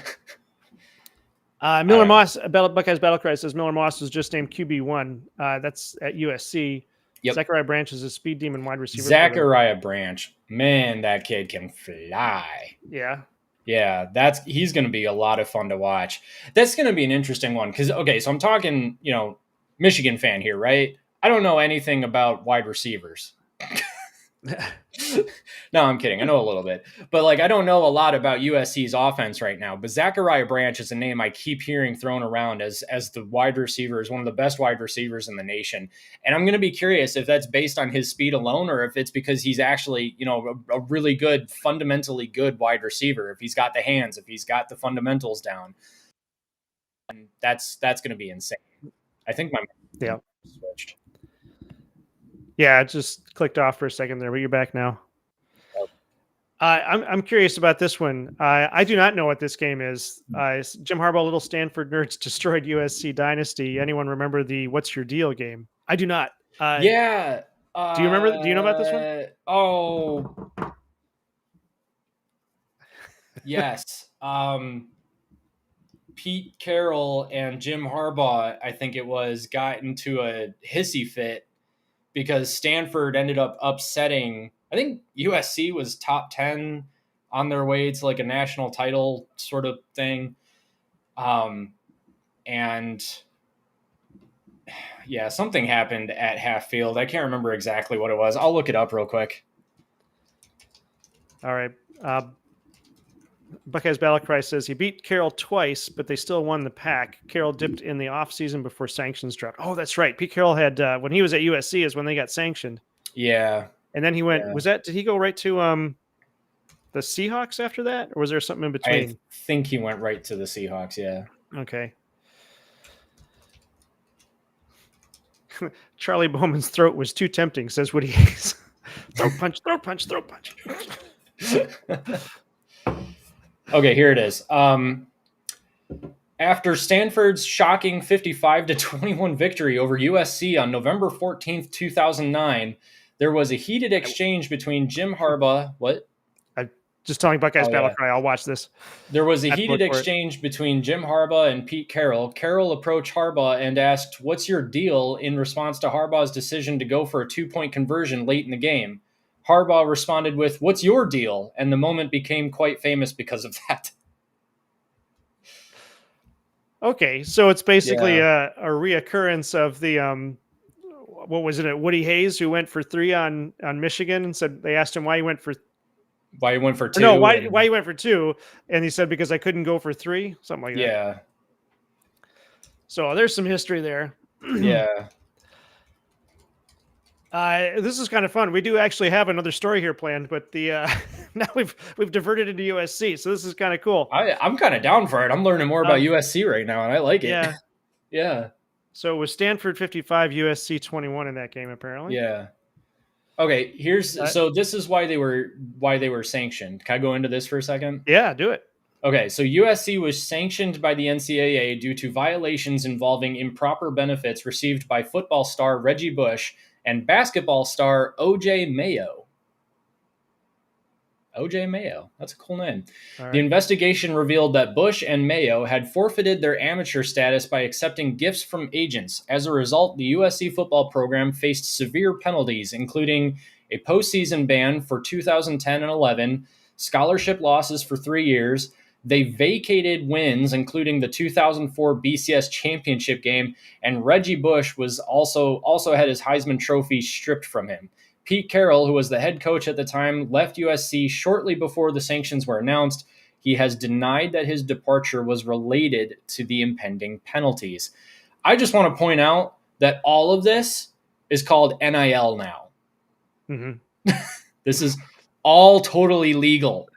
Moss, Buckeyes Battlecry says Miller Moss was just named QB1. That's at USC. Yep. Zachariah Branch is a speed demon wide receiver. Zachariah Branch. Man, that kid can fly. Yeah. Yeah, he's going to be a lot of fun to watch. That's going to be an interesting one because, okay, so I'm talking, Michigan fan here, right? I don't know anything about wide receivers. No, I'm kidding. I know a little bit. But, I don't know a lot about USC's offense right now. But Zachariah Branch is a name I keep hearing thrown around as the wide receiver, as one of the best wide receivers in the nation. And I'm going to be curious if that's based on his speed alone or if it's because he's actually, a really good, fundamentally good wide receiver. If he's got the hands, if he's got the fundamentals down. And that's going to be insane. I think my switched. Yeah, it just clicked off for a second there, but you're back now. I'm curious about this one. I do not know what this game is. Jim Harbaugh, little Stanford nerds destroyed USC Dynasty. Anyone remember the "What's Your Deal" game? I do not. Yeah. Do you remember? Do you know about this one? Oh, yes. Pete Carroll and Jim Harbaugh, I think it was, got into a hissy fit because Stanford ended up upsetting. I think USC was top 10 on their way to a national title sort of thing. And yeah, something happened at half field. I can't remember exactly what it was. I'll look it up real quick. All right. Buckeyes Battlecry says he beat Carroll twice, but they still won the pack. Carroll dipped in the offseason before sanctions dropped. Oh, that's right. Pete Carroll had, when he was at USC is when they got sanctioned. Yeah. And then he went, did he go right to the Seahawks after that? Or was there something in between? I think he went right to the Seahawks, yeah. Okay. Charlie Bowman's throat was too tempting, says Woody Hayes. Throat punch, throat punch, throat punch. Okay, here it is. After Stanford's shocking 55-21 victory over USC on November 14th, 2009, there was a heated exchange between Jim Harbaugh. What? I'm just telling Buckeyes Battlecry. I'll watch this. There was a heated exchange between Jim Harbaugh and Pete Carroll. Carroll approached Harbaugh and asked, "What's your deal?" in response to Harbaugh's decision to go for a 2-point conversion late in the game. Harbaugh responded with, "What's your deal?" And the moment became quite famous because of that. Okay, so it's basically a reoccurrence of the what was it? Woody Hayes, who went for 3 on Michigan, and said they asked him why he went for 2. No, why he went for 2, and he said because I couldn't go for 3, something like that. Yeah. So there's some history there. Yeah. This is kind of fun. We do actually have another story here planned, but the now we've diverted into USC, so this is kind of cool. I'm kind of down for it. I'm learning more about USC right now, and I like it. Yeah. Yeah. So it was Stanford 55, USC 21 in that game, apparently. Yeah. Okay, so this is why they were sanctioned. Can I go into this for a second? Yeah, do it. Okay, so USC was sanctioned by the NCAA due to violations involving improper benefits received by football star Reggie Bush and basketball star O.J. Mayo. OJ Mayo. That's a cool name. All right. The investigation revealed that Bush and Mayo had forfeited their amateur status by accepting gifts from agents. As a result, the USC football program faced severe penalties, including a postseason ban for 2010 and 11, scholarship losses for 3 years. They vacated wins, including the 2004 BCS championship game, and Reggie Bush was also had his Heisman Trophy stripped from him. Pete Carroll, who was the head coach at the time, left USC shortly before the sanctions were announced. He has denied that his departure was related to the impending penalties. I just want to point out that all of this is called NIL now. Mm-hmm. This is all totally legal.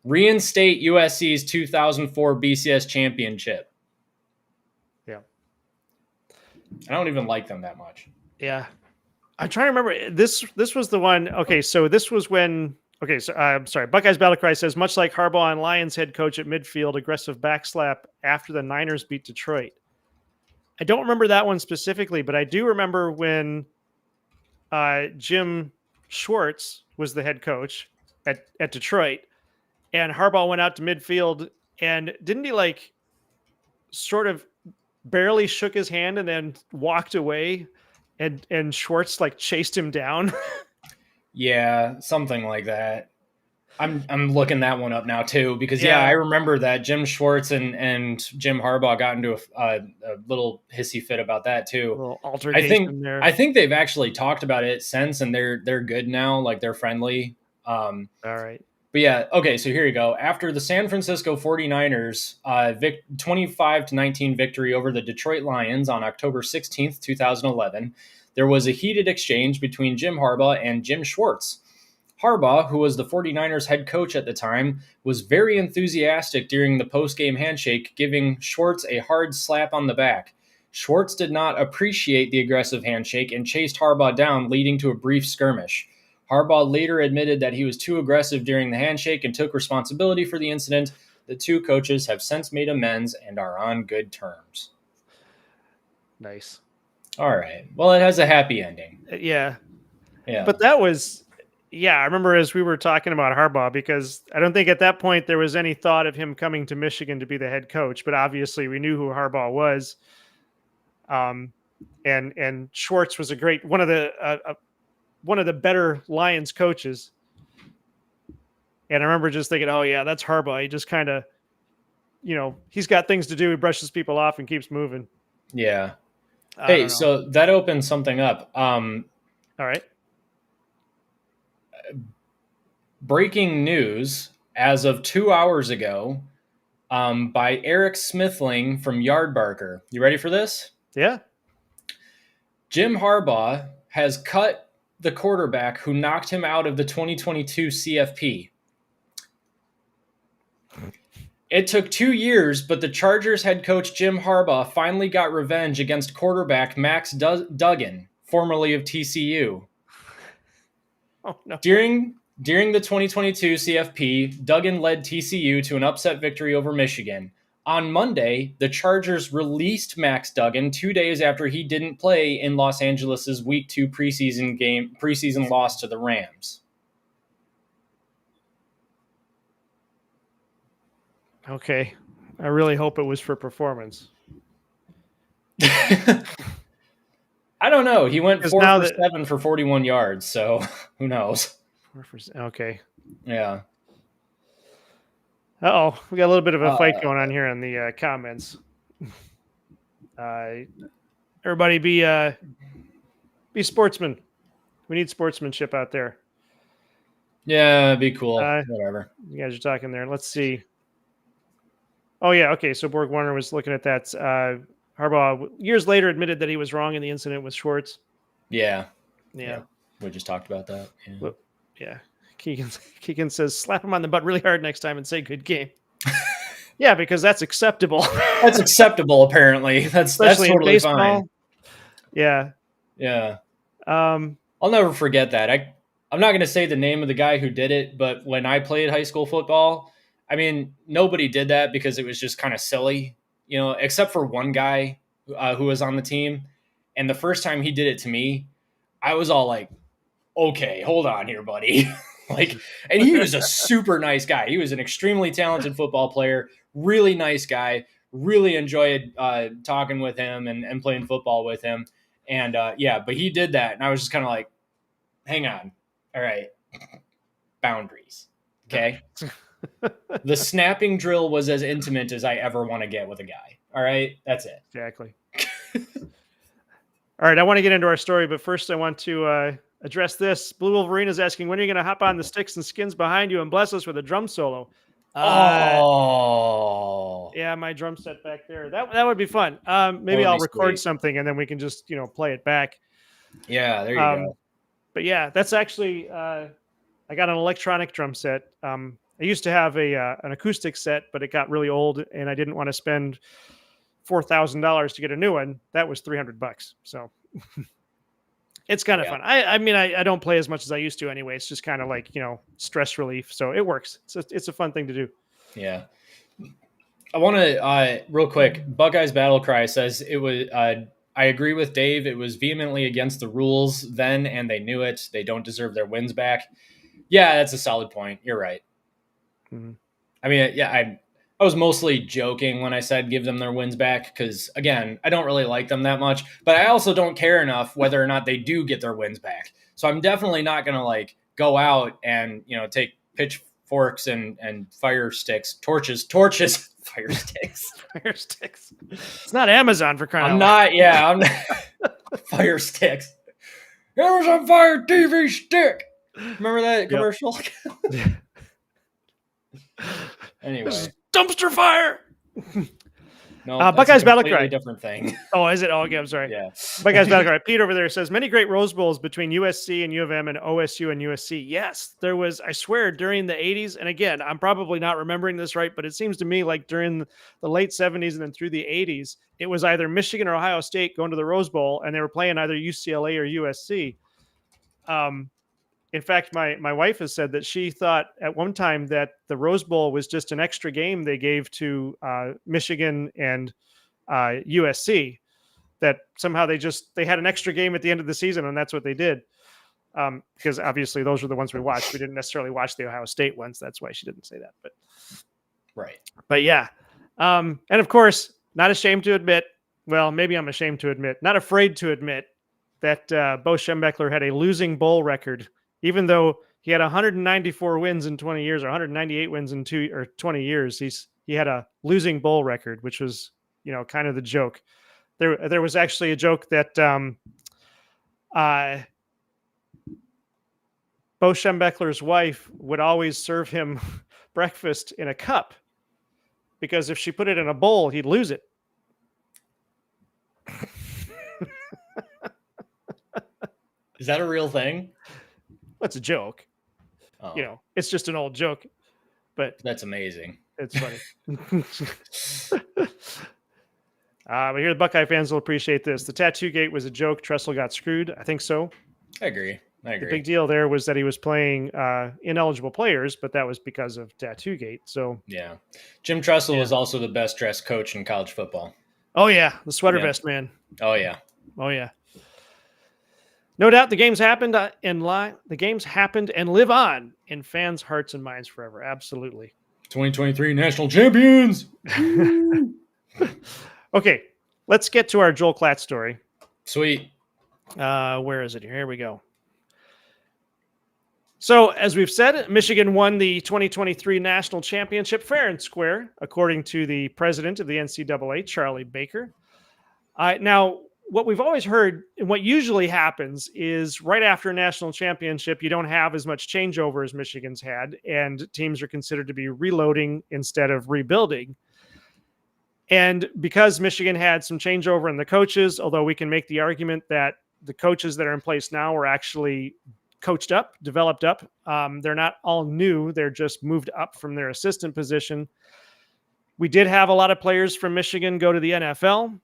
Reinstate USC's 2004 BCS championship. Yeah. I don't even like them that much. Yeah. I'm trying to remember. This was the one. Okay, so this was when. Okay, so I'm sorry. Buckeyes Battle Cry says, much like Harbaugh and Lions head coach at midfield, aggressive backslap after the Niners beat Detroit. I don't remember that one specifically, but I do remember when Jim Schwartz was the head coach at Detroit, and Harbaugh went out to midfield, and didn't he like sort of barely shook his hand and then walked away? And Schwartz like chased him down. Yeah, something like that. I'm looking that one up now too, because I remember that Jim Schwartz and Jim Harbaugh got into a little hissy fit about that too. A little altercation there. I think they've actually talked about it since, and they're good now, like they're friendly. All right. But yeah, okay, so here you go. After the San Francisco 49ers 25-19 victory over the Detroit Lions on October 16th, 2011, there was a heated exchange between Jim Harbaugh and Jim Schwartz. Harbaugh, who was the 49ers head coach at the time, was very enthusiastic during the post-game handshake, giving Schwartz a hard slap on the back. Schwartz did not appreciate the aggressive handshake and chased Harbaugh down, leading to a brief skirmish. Harbaugh later admitted that he was too aggressive during the handshake and took responsibility for the incident. The two coaches have since made amends and are on good terms. Nice. All right. Well, it has a happy ending. Yeah. Yeah. But that was, I remember as we were talking about Harbaugh, because I don't think at that point there was any thought of him coming to Michigan to be the head coach, but obviously we knew who Harbaugh was. And Schwartz was one of the better Lions coaches. And I remember just thinking, oh yeah, that's Harbaugh. He just kind of, he's got things to do. He brushes people off and keeps moving. Yeah. Hey, so that opens something up. All right. Breaking news as of 2 hours ago by Eric Smithling from Yardbarker. You ready for this? Yeah. Jim Harbaugh has cut the quarterback who knocked him out of the 2022 CFP. It took 2 years, but the Chargers head coach Jim Harbaugh finally got revenge against quarterback Max Duggan, formerly of TCU. Oh, no. During the 2022 CFP, Duggan led TCU to an upset victory over Michigan. On Monday, the Chargers released Max Duggan 2 days after he didn't play in Los Angeles' Week 2 preseason loss to the Rams. Okay. I really hope it was for performance. I don't know. He went 4 for 7 for 41 yards, so who knows? Okay. Yeah. Uh-oh. We got a little bit of a fight going on here in the comments. Everybody be sportsmen. We need sportsmanship out there. Yeah, be cool. Whatever. You guys are talking there. Let's see. Oh, yeah. Okay. So Borg Warner was looking at that. Harbaugh years later admitted that he was wrong in the incident with Schwartz. Yeah. Yeah. We just talked about that. Yeah. Yeah. Keegan says, slap him on the butt really hard next time and say good game. Yeah, because that's acceptable. That's acceptable, apparently. That's totally fine. Yeah. Yeah. I'll never forget that. I'm not going to say the name of the guy who did it, but when I played high school football, I mean, nobody did that because it was just kind of silly, except for one guy who was on the team. And the first time he did it to me, I was all like, okay, hold on here, buddy. And he was a super nice guy. He was an extremely talented football player, really nice guy. Really enjoyed talking with him and playing football with him. And but he did that. And I was just kind of like, hang on. All right. Boundaries. Okay. The snapping drill was as intimate as I ever want to get with a guy. All right. That's it. Exactly. All right. I want to get into our story, but first I want to address this. Blue Wolverine is asking, when are you going to hop on the sticks and skins behind you and bless us with a drum solo? Yeah, my drum set back there. That would be fun. Maybe I'll record something and then we can just, play it back. Yeah, there you go. But yeah, that's actually I got an electronic drum set. I used to have an acoustic set, but it got really old and I didn't want to spend $4,000 to get a new one. That was $300. So it's kind of fun. I mean, I don't play as much as I used to anyway. It's just kind of like, stress relief. So it works. It's a fun thing to do. Yeah. I want to, real quick, Buckeyes Battle Cry says it was, I agree with Dave. It was vehemently against the rules then, and they knew it. They don't deserve their wins back. Yeah, that's a solid point. You're right. Mm-hmm. I mean, yeah, I was mostly joking when I said give them their wins back because, again, I don't really like them that much, but I also don't care enough whether or not they do get their wins back. So I'm definitely not going to go out and, take pitchforks and fire sticks, torches, fire sticks. Fire sticks. It's not Amazon for crying out loud. I'm not. Fire sticks. Amazon Fire TV stick. Remember that commercial? Anyway. Dumpster fire. No, Buckeyes Battle Cry. Different thing. Oh, is it? Oh, okay, I'm sorry. Yeah. Buckeyes Battle Cry. Pete over there says many great Rose Bowls between USC and U of M and OSU and USC. Yes, there was. I swear during the 80s, and again, I'm probably not remembering this right, but it seems to me like during the late 70s and then through the 80s, it was either Michigan or Ohio State going to the Rose Bowl, and they were playing either UCLA or USC. In fact, my wife has said that she thought at one time that the Rose Bowl was just an extra game they gave to Michigan and USC, that somehow they had an extra game at the end of the season, and that's what they did. Because obviously those were the ones we watched. We didn't necessarily watch the Ohio State ones. That's why she didn't say that. But right. But yeah. And of course, not ashamed to admit, well, maybe I'm ashamed to admit, not afraid to admit that Bo Schembechler had a losing bowl record. Even though he had 194 wins in 20 years or 198 wins in 20 years, he had a losing bowl record, which was, kind of the joke. There was actually a joke that Bo Schembechler's wife would always serve him breakfast in a cup because if she put it in a bowl, he'd lose it. Is that a real thing? That's a joke. Oh. It's just an old joke, but that's amazing. It's funny. But here the Buckeye fans will appreciate this. The tattoo gate was a joke. Tressel got screwed. I think so. I agree. The big deal there was that he was playing ineligible players, but that was because of tattoo gate. So yeah, Jim Tressel was also the best dressed coach in college football. Oh yeah, the sweater vest man. Oh yeah. No doubt the games happened and live on in fans' hearts and minds forever. Absolutely. 2023 national champions. Okay, let's get to our Joel Klatt story. Sweet. Where is it? Here we go. So, as we've said, Michigan won the 2023 national championship fair and square, according to the president of the NCAA, Charlie Baker. Now, what we've always heard and what usually happens is right after a national championship, you don't have as much changeover as Michigan's had, and teams are considered to be reloading instead of rebuilding. And because Michigan had some changeover in the coaches, although we can make the argument that the coaches that are in place now are actually coached up, developed up. They're not all new. They're just moved up from their assistant position. We did have a lot of players from Michigan go to the NFL.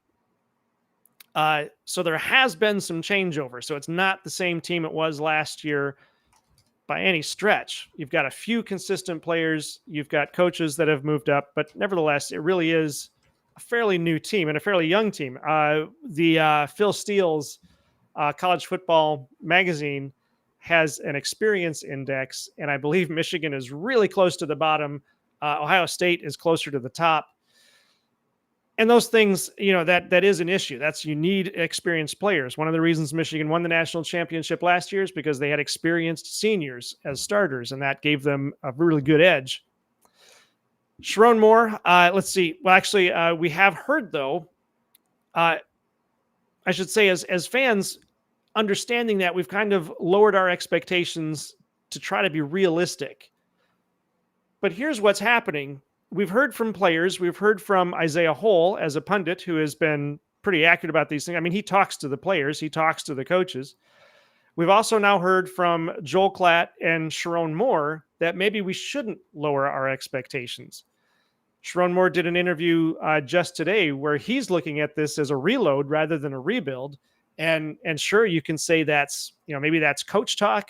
So there has been some changeover. So it's not the same team it was last year by any stretch. You've got a few consistent players. You've got coaches that have moved up, but nevertheless, it really is a fairly new team and a fairly young team. The Phil Steele's college football magazine has an experience index, and I believe Michigan is really close to the bottom. Ohio State is closer to the top. And those things, that is an issue. You need experienced players. One of the reasons Michigan won the national championship last year is because they had experienced seniors as starters, and that gave them a really good edge. Sharon Moore, let's see. Well, actually, we have heard, though, I should say, as fans, understanding that we've kind of lowered our expectations to try to be realistic. But here's what's happening. We've heard from players. We've heard from Isaiah Hole as a pundit who has been pretty accurate about these things. I mean, he talks to the players. He talks to the coaches. We've also now heard from Joel Klatt and Sharon Moore that maybe we shouldn't lower our expectations. Sharon Moore did an interview just today where he's looking at this as a reload rather than a rebuild. And sure, you can say that's, maybe that's coach talk.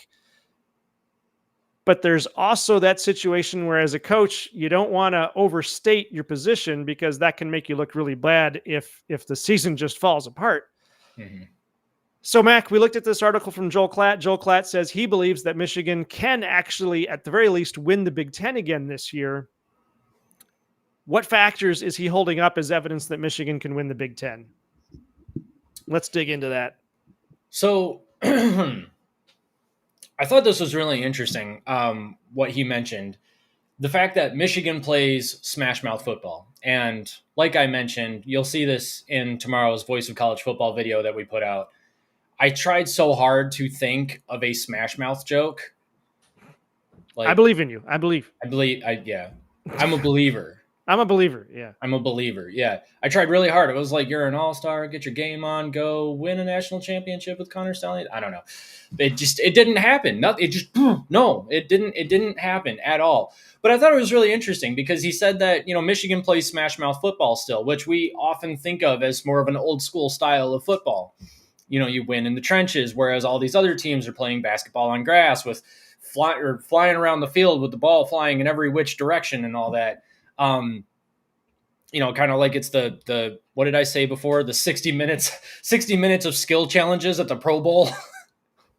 But there's also that situation where as a coach, you don't want to overstate your position because that can make you look really bad if the season just falls apart. Mm-hmm. So, Mac, we looked at this article from Joel Klatt. Joel Klatt says he believes that Michigan can actually, at the very least, win the Big Ten again this year. What factors is he holding up as evidence that Michigan can win the Big Ten? Let's dig into that. So I thought this was really interesting, what he mentioned. The fact that Michigan plays smash mouth football. And like I mentioned, you'll see this in tomorrow's Voice of College Football video that we put out. I tried so hard to think of a smash mouth joke. I believe in you. I believe. Yeah. I'm a believer. I'm a believer. Yeah. I'm a believer. Yeah. I tried really hard. It was like, you're an all-star, get your game on, go win a national championship with Connor Stallion. I don't know. It didn't happen. It didn't happen at all. But I thought it was really interesting because he said that, Michigan plays smash mouth football still, which we often think of as more of an old school style of football. You win in the trenches, whereas all these other teams are playing basketball on grass with flying around the field with the ball flying in every which direction and all that. Kind of like it's the what did I say before? The 60 minutes of skill challenges at the Pro Bowl.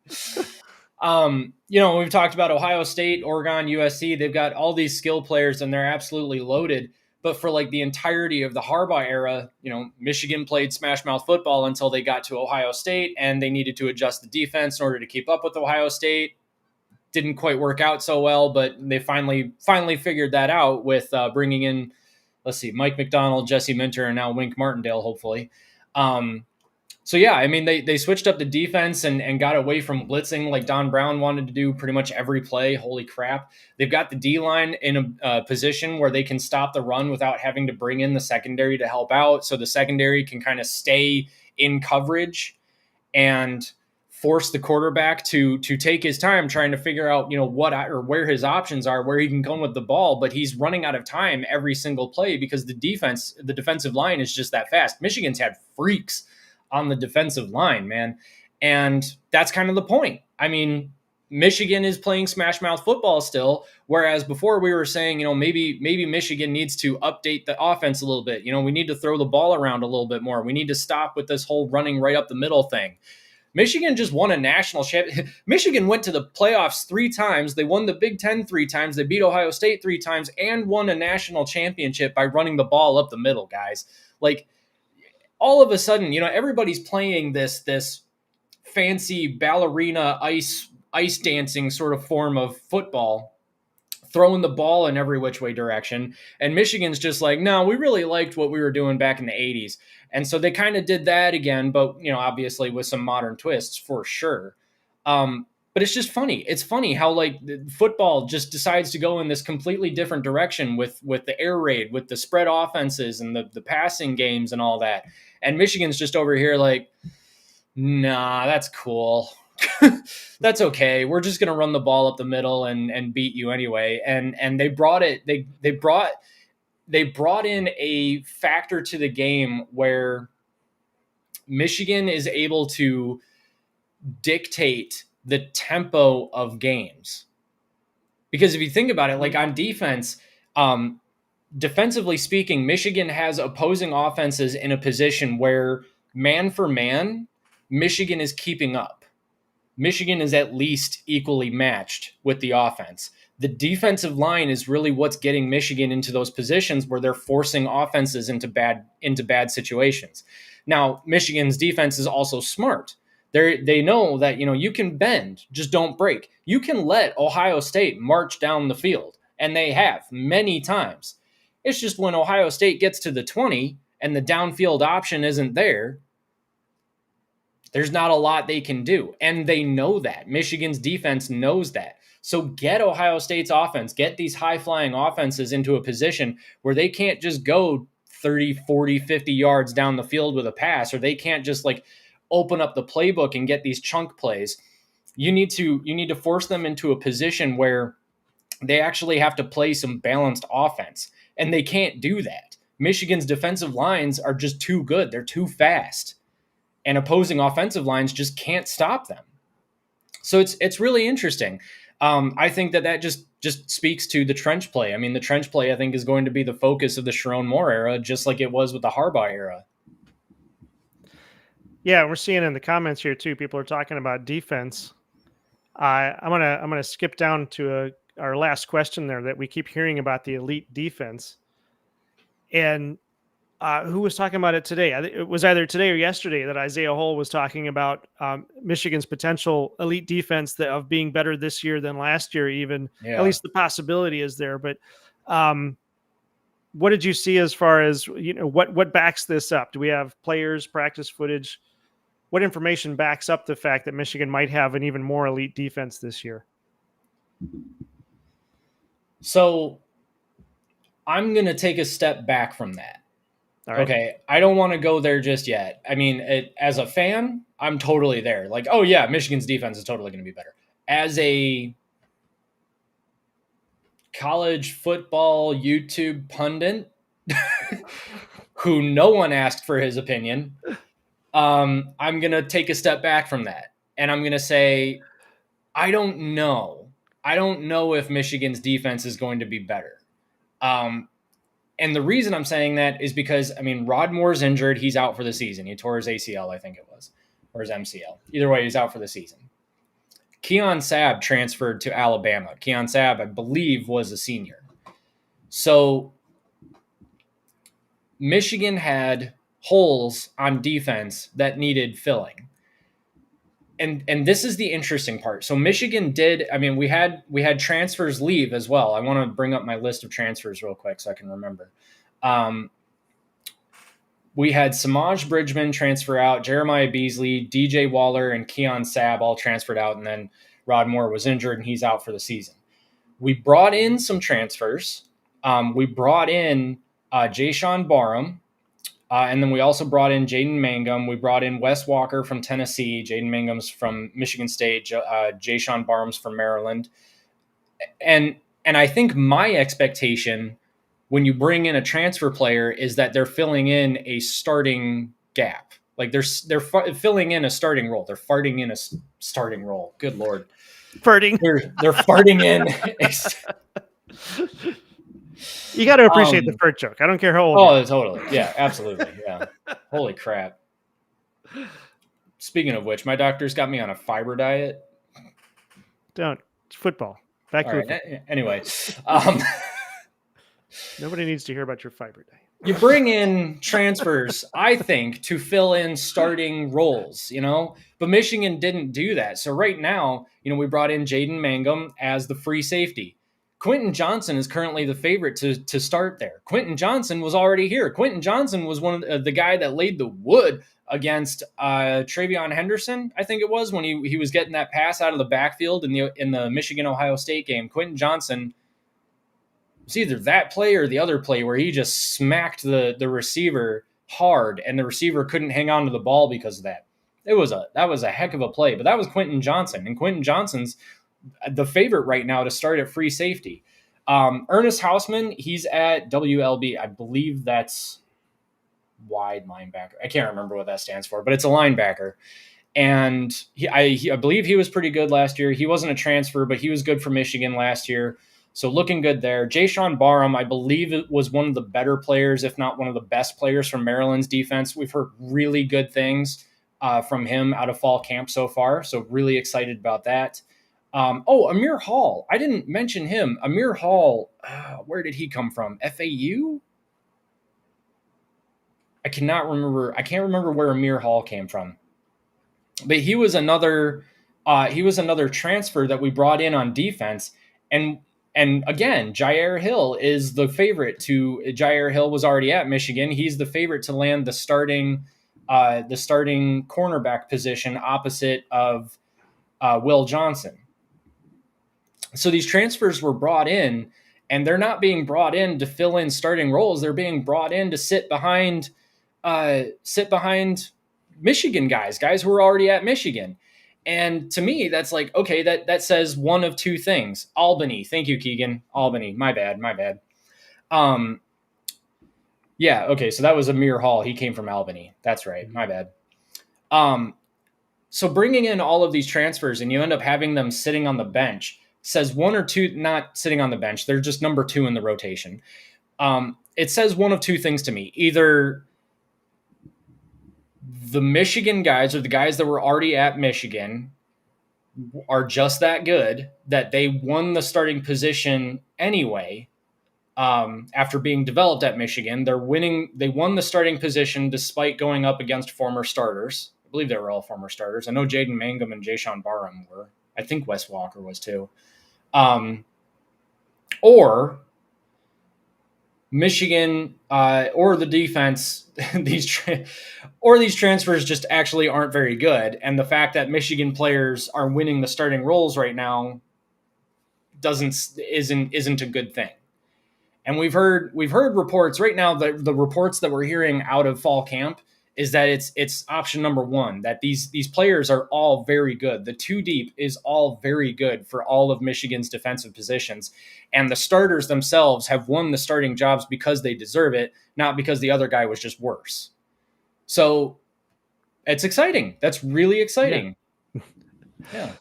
We've talked about Ohio State, Oregon, USC. They've got all these skill players and they're absolutely loaded. But for like the entirety of the Harbaugh era, Michigan played smash mouth football until they got to Ohio State and they needed to adjust the defense in order to keep up with Ohio State. Didn't quite work out so well, but they finally figured that out with bringing in, Mike McDonald, Jesse Minter, and now Wink Martindale, hopefully. So yeah, I mean, they switched up the defense and got away from blitzing like Don Brown wanted to do pretty much every play. Holy crap. They've got the D-line in a position where they can stop the run without having to bring in the secondary to help out. So the secondary can kind of stay in coverage and force the quarterback to take his time trying to figure out, where his options are, where he can come with the ball, but he's running out of time every single play because the defensive line is just that fast. Michigan's had freaks on the defensive line, man. And that's kind of the point. I mean, Michigan is playing smash mouth football still, whereas before we were saying, maybe Michigan needs to update the offense a little bit. We need to throw the ball around a little bit more. We need to stop with this whole running right up the middle thing. Michigan just won a national championship. Michigan went to the playoffs 3 times. They won the Big Ten 3 times. They beat Ohio State 3 times and won a national championship by running the ball up the middle, guys. Like, all of a sudden, everybody's playing this fancy ballerina ice dancing sort of form of football, throwing the ball in every which way direction. And Michigan's just like, no, we really liked what we were doing back in the 80s. And so they kind of did that again, but, obviously with some modern twists for sure. But it's just funny. It's funny how football just decides to go in this completely different direction with the air raid, with the spread offenses and the passing games and all that. And Michigan's just over here like, nah, that's cool. That's okay. We're just going to run the ball up the middle and beat you anyway. And they brought in a factor to the game where Michigan is able to dictate the tempo of games. Because if you think about it, like on defense, defensively speaking, Michigan has opposing offenses in a position where man for man, Michigan is keeping up. Michigan is at least equally matched with the offense. The defensive line is really what's getting Michigan into those positions where they're forcing offenses into bad situations. Now, Michigan's defense is also smart. They know that, you can bend, just don't break. You can let Ohio State march down the field, and they have many times. It's just when Ohio State gets to the 20 and the downfield option isn't there, there's not a lot they can do. And they know that. Michigan's defense knows that. So get Ohio State's offense, get these high-flying offenses into a position where they can't just go 30, 40, 50 yards down the field with a pass, or they can't just open up the playbook and get these chunk plays. You need to force them into a position where they actually have to play some balanced offense, and they can't do that. Michigan's defensive lines are just too good. They're too fast, and opposing offensive lines just can't stop them. So it's really interesting. I think that just speaks to the trench play. I mean, the trench play, I think, is going to be the focus of the Sharon Moore era, just like it was with the Harbaugh era. Yeah, we're seeing in the comments here too. People are talking about defense. I'm gonna skip down to our last question there that we keep hearing about the elite defense, and who was talking about it today? It was either today or yesterday that Isaiah Hull was talking about Michigan's potential elite defense of being better this year than last year. Even at least the possibility is there. But what did you see as far as what backs this up? Do we have players, practice footage? What information backs up the fact that Michigan might have an even more elite defense this year? So I'm going to take a step back from that. All right. Okay, I don't want to go there just yet. I mean, as a fan, I'm totally there. Oh yeah, Michigan's defense is totally going to be better. As a college football YouTube pundit who no one asked for his opinion, I'm going to take a step back from that. And I'm going to say, I don't know. I don't know if Michigan's defense is going to be better. And the reason I'm saying that is because, Rod Moore's injured. He's out for the season. He tore his ACL, I think it was, or his MCL. Either way, he's out for the season. Keon Sabb transferred to Alabama. Keon Sabb, I believe, was a senior. So Michigan had holes on defense that needed filling. And this is the interesting part. So Michigan did, we had transfers leave as well. I want to bring up my list of transfers real quick so I can remember. We had Samaj Bridgman transfer out, Jeremiah Beasley, DJ Waller, and Keon Sabb all transferred out, and then Rod Moore was injured and he's out for the season. We brought in some transfers. We brought in Jayshawn Barham, and then we also brought in Jaden Mangum. We brought in Wes Walker from Tennessee. Jaden Mangum's from Michigan State. Jayshawn Barham's from Maryland. And I think my expectation when you bring in a transfer player is that they're filling in a starting gap. They're filling in a starting role. They're farting in a starting role. Good Lord. Farting. They're farting in. You got to appreciate the fart joke. I don't care how old. Oh, totally. Yeah, absolutely. Yeah. Holy crap. Speaking of which, my doctor's got me on a fiber diet. Don't. It's football. Back to it. Anyway. Nobody needs to hear about your fiber diet. You bring in transfers, I think, to fill in starting roles, but Michigan didn't do that. So right now, we brought in Jaden Mangum as the free safety. Quentin Johnson is currently the favorite to start there. Quentin Johnson was already here. Quentin Johnson was one of the guy that laid the wood against Travion Henderson, I think it was, when he was getting that pass out of the backfield in the Michigan-Ohio State game. Quentin Johnson was either that play or the other play where he just smacked the receiver hard, and the receiver couldn't hang on to the ball because of that. That was a heck of a play, but that was Quentin Johnson, and Quentin Johnson's the favorite right now to start at free safety. Ernest Hausman, he's at WLB. I believe that's wide linebacker. I can't remember what that stands for, but it's a linebacker. And I believe he was pretty good last year. He wasn't a transfer, but he was good for Michigan last year. So looking good there. Jayshawn Barham, I believe it was one of the better players, if not one of the best players from Maryland's defense. We've heard really good things from him out of fall camp so far. So really excited about that. Amir Hall. I didn't mention him. Amir Hall, where did he come from? FAU? I cannot remember. I can't remember where Amir Hall came from. But he was another transfer that we brought in on defense. And again, Jair Hill is the favorite Jair Hill was already at Michigan. He's the favorite to land the starting cornerback position opposite of Will Johnson. So these transfers were brought in, and they're not being brought in to fill in starting roles. They're being brought in to sit behind Michigan guys who are already at Michigan. And to me, that's like, okay, that says one of two things. Albany. Thank you, Keegan. Albany. My bad. Yeah. Okay. So that was Amir Hall. He came from Albany. That's right. My bad. So bringing in all of these transfers and you end up having them sitting on the bench says one or two, not sitting on the bench. They're just number 2 in the rotation. It says one of two things to me. Either the Michigan guys or the guys that were already at Michigan are just that good that they won the starting position anyway. After being developed at Michigan, they won the starting position despite going up against former starters. I believe they were all former starters. I know Jaden Mangum and Jayshon Barham were. I think Wes Walker was too. Or Michigan or the defense, these transfers just actually aren't very good. And the fact that Michigan players are winning the starting roles right now isn't a good thing. And we've heard reports right now. The reports that we're hearing out of fall camp is that it's option number 1, that these players are all very good. The 2 deep is all very good for all of Michigan's defensive positions. And the starters themselves have won the starting jobs because they deserve it, not because the other guy was just worse. So it's exciting. That's really exciting. Yeah.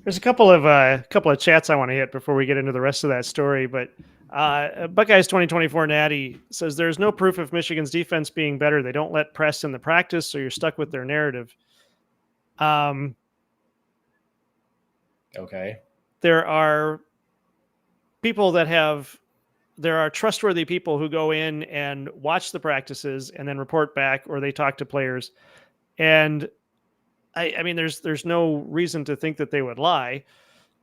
There's a couple of chats I want to hit before we get into the rest of that story, but Buckeyes 2024 Natty says there's no proof of Michigan's defense being better. They don't let press in the practice, so you're stuck with their narrative. Okay. There are trustworthy people who go in and watch the practices and then report back, or they talk to players. And I mean, there's no reason to think that they would lie.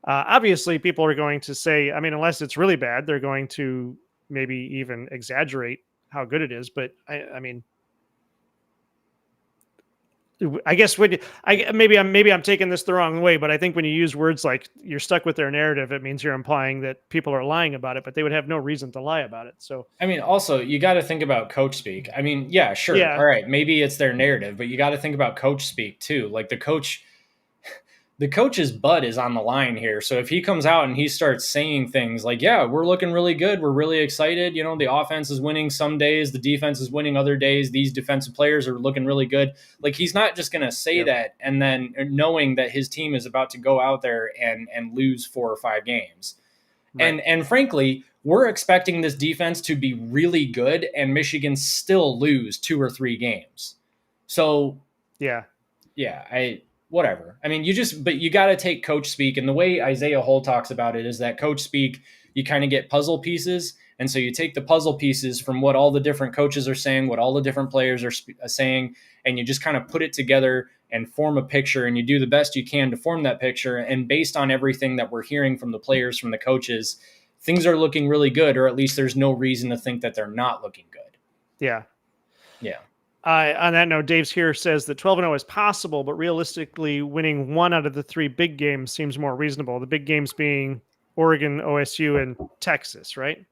Obviously, people are going to say, I mean, unless it's really bad, they're going to maybe even exaggerate how good it is. But I mean, I guess maybe I'm taking this the wrong way, but I think when you use words like you're stuck with their narrative, it means you're implying that people are lying about it, but they would have no reason to lie about it. So, I mean, also you got to think about coach speak. I mean, yeah, sure. Yeah. All right. Maybe it's their narrative, but you got to think about coach speak too. Like the coach's butt is on the line here. So if he comes out and he starts saying things like, yeah, we're looking really good, we're really excited, you know, the offense is winning some days, the defense is winning other days, these defensive players are looking really good. Like, he's not just going to say that and then knowing that his team is about to go out there and lose 4 or 5 games. Right. And frankly, we're expecting this defense to be really good and Michigan still lose 2 or 3 games. So whatever. I mean, but you got to take coach speak. And the way Isaiah Hull talks about it is that coach speak, you kind of get puzzle pieces. And so you take the puzzle pieces from what all the different coaches are saying, what all the different players are saying, and you just kind of put it together and form a picture, and you do the best you can to form that picture. And based on everything that we're hearing from the players, from the coaches, things are looking really good, or at least there's no reason to think that they're not looking good. Yeah. Yeah. On that note, Dave's here says that 12-0 is possible, but realistically, winning 1 out of the 3 big games seems more reasonable. The big games being Oregon, OSU, and Texas, right?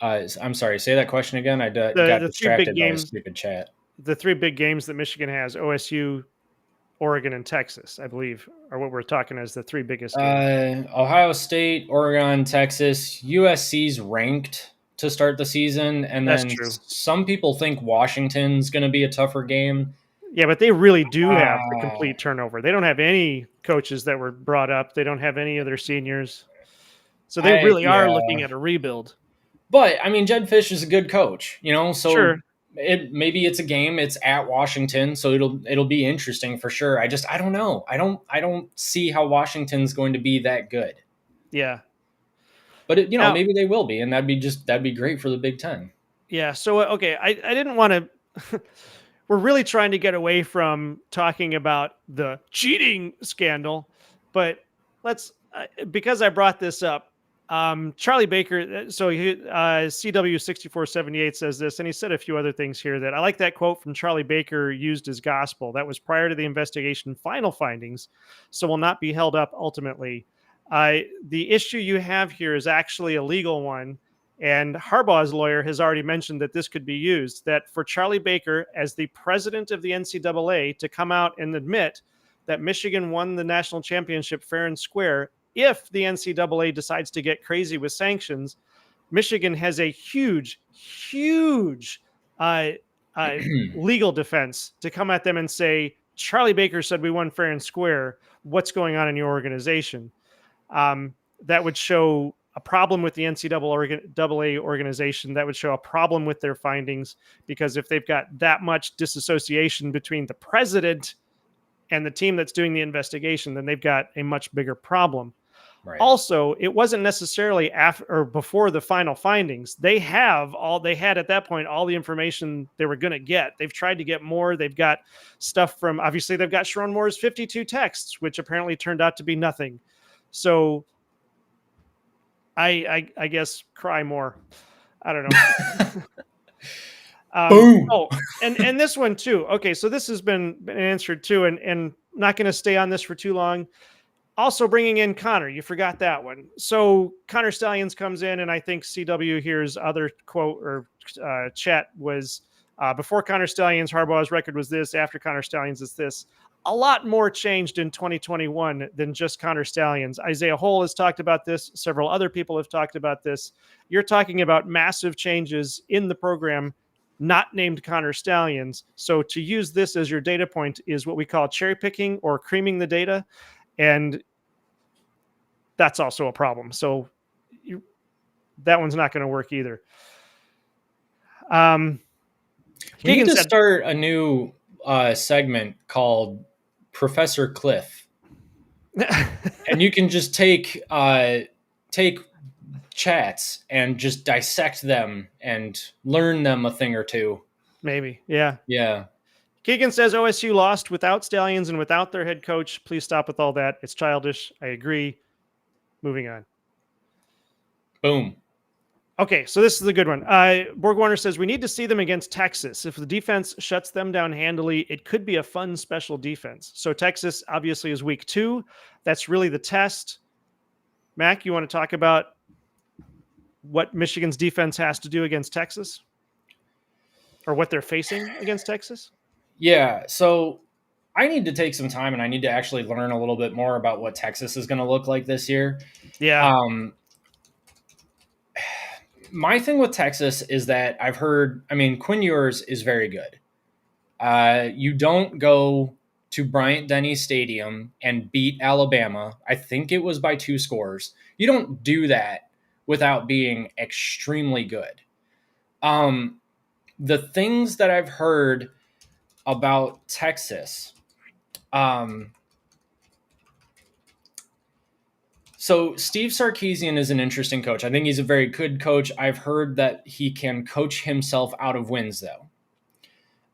I'm sorry. Say that question again. I got distracted by a stupid chat. The 3 big games that Michigan has: OSU, Oregon, and Texas, I believe, are what we're talking as the 3 biggest games. Ohio State, Oregon, Texas. USC's ranked to start the season, and then some people think Washington's going to be a tougher game. Yeah, but they really do have a complete turnover. They don't have any coaches that were brought up. They don't have any of their seniors. So they really are looking at a rebuild. But, I mean, Jed Fish is a good coach, you know, so maybe it's a game. It's at Washington, so it'll be interesting for sure. I don't know. I don't see how Washington's going to be that good. Yeah. But Now, maybe they will be, and that'd be great for the Big Ten. yeah. So okay, I didn't want to. We're really trying to get away from talking about the cheating scandal, but let's because I brought this up. Charlie Baker. So CW 6478 says this, and he said a few other things here that I like. That quote from Charlie Baker used as gospel. That was prior to the investigation final findings, so will not be held up ultimately. The issue you have here is actually a legal one. And Harbaugh's lawyer has already mentioned that this could be used, that for Charlie Baker, as the president of the NCAA, to come out and admit that Michigan won the national championship fair and square, if the NCAA decides to get crazy with sanctions, Michigan has a huge, huge legal defense to come at them and say, Charlie Baker said we won fair and square. What's going on in your organization? That would show a problem with the NCAA organization. That would show a problem with their findings, because if they've got that much disassociation between the president and the team that's doing the investigation, then they've got a much bigger problem. Right. Also, it wasn't necessarily after or before the final findings. They had at that point all the information they were going to get. They've tried to get more. They've got stuff from, obviously, they've got Sharon Moore's 52 texts, which apparently turned out to be nothing. So I guess cry more. I don't know. Boom. Oh, and this one too. Okay, so this has been answered too, and not going to stay on this for too long. Also bringing in Connor. You forgot that one. So Connor Stallions comes in, and I think CW here's other quote or chat was before Connor Stallions, Harbaugh's record was this. After Connor Stallions is this. A lot more changed in 2021 than just Connor Stallions. Isaiah Hole has talked about this. Several other people have talked about this. You're talking about massive changes in the program, not named Connor Stallions. So to use this as your data point is what we call cherry picking or creaming the data. And that's also a problem. So that one's not going to work either. We need to start a new segment called Professor Cliff, and you can just take chats and just dissect them and learn them a thing or two. Maybe, yeah. Keegan says OSU lost without Stallions and without their head coach. Please stop with all that. It's childish. I agree. Moving on. Boom. Okay, so this is a good one. Borg Warner says, we need to see them against Texas. If the defense shuts them down handily, it could be a fun special defense. So Texas obviously is week 2. That's really the test. Mac, you want to talk about what Michigan's defense has to do against Texas? Or what they're facing against Texas? Yeah, so I need to take some time and I need to actually learn a little bit more about what Texas is going to look like this year. Yeah. My thing with Texas is that I've heard, Quinn Ewers is very good. You don't go to Bryant-Denny Stadium and beat Alabama. I think it was by 2 scores. You don't do that without being extremely good. The things that I've heard about Texas, so Steve Sarkisian is an interesting coach. I think he's a very good coach. I've heard that he can coach himself out of wins, though.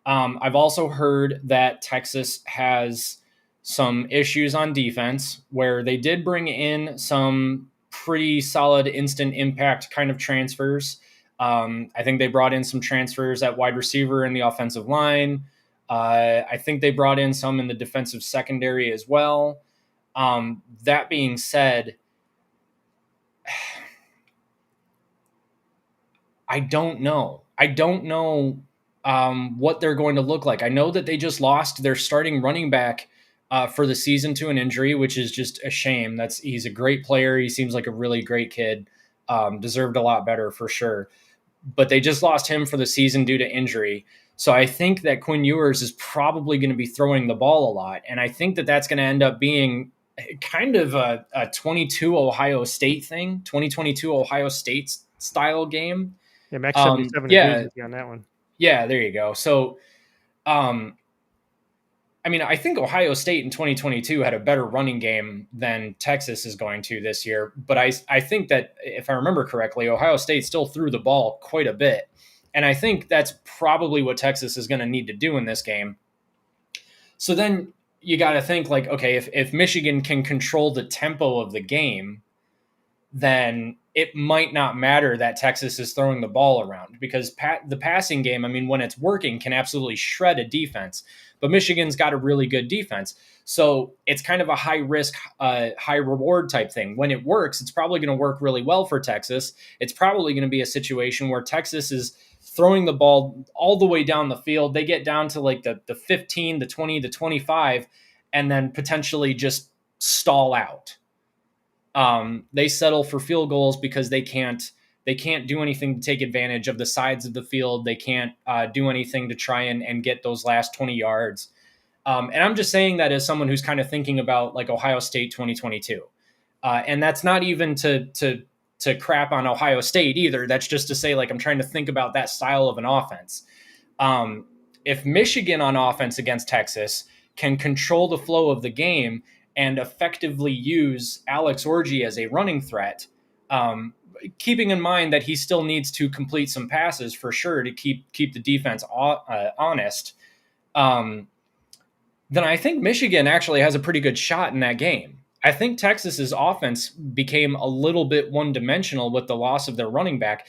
I've also heard that Texas has some issues on defense where they did bring in some pretty solid instant impact kind of transfers. I think they brought in some transfers at wide receiver in the offensive line. I think they brought in some in the defensive secondary as well. That being said, I don't know. What they're going to look like. I know that they just lost their starting running back for the season to an injury, which is just a shame. He's a great player. He seems like a really great kid. Deserved a lot better for sure. But they just lost him for the season due to injury. So I think that Quinn Ewers is probably going to be throwing the ball a lot. And I think that that's going to end up being kind of a 2022 Ohio State Ohio State style game. Yeah, Max 77 agrees with you on that one. Yeah, there you go. So, I mean, I think Ohio State in 2022 had a better running game than Texas is going to this year. But I think that if I remember correctly, Ohio State still threw the ball quite a bit. And I think that's probably what Texas is going to need to do in this game. So then you got to think like, okay, if Michigan can control the tempo of the game, then it might not matter that Texas is throwing the ball around because the passing game, I mean, when it's working, can absolutely shred a defense. But Michigan's got a really good defense. So it's kind of a high risk, high reward type thing. When it works, it's probably going to work really well for Texas. It's probably going to be a situation where Texas is throwing the ball all the way down the field. They get down to like the 15, the 20, the 25, and then potentially just stall out. They settle for field goals because they can't do anything to take advantage of the sides of the field. They can't do anything to try and get those last 20 yards. And I'm just saying that as someone who's kind of thinking about like Ohio State 2022. And that's not even to crap on Ohio State either. That's just to say, like, I'm trying to think about that style of an offense. If Michigan on offense against Texas can control the flow of the game and effectively use Alex Orji as a running threat, keeping in mind that he still needs to complete some passes for sure to keep the defense honest, then I think Michigan actually has a pretty good shot in that game. I think Texas's offense became a little bit one-dimensional with the loss of their running back,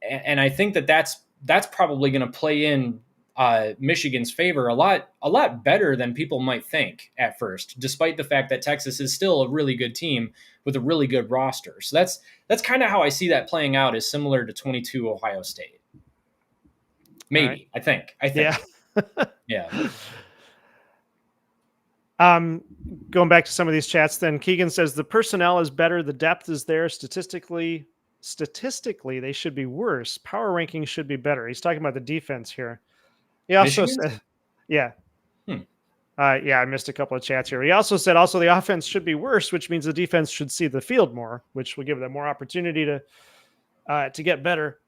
and I think that's probably going to play in Michigan's favor a lot better than people might think at first, despite the fact that Texas is still a really good team with a really good roster. So that's kind of how I see that playing out, is similar to 22 Ohio State. Maybe. Right. I think. Yeah. Yeah. Going back to some of these chats, then Keegan says the personnel is better. The depth is there. Statistically, they should be worse. Power rankings should be better. He's talking about the defense here. He also said, yeah. Yeah, I missed a couple of chats here. He also said the offense should be worse, which means the defense should see the field more, which will give them more opportunity to get better.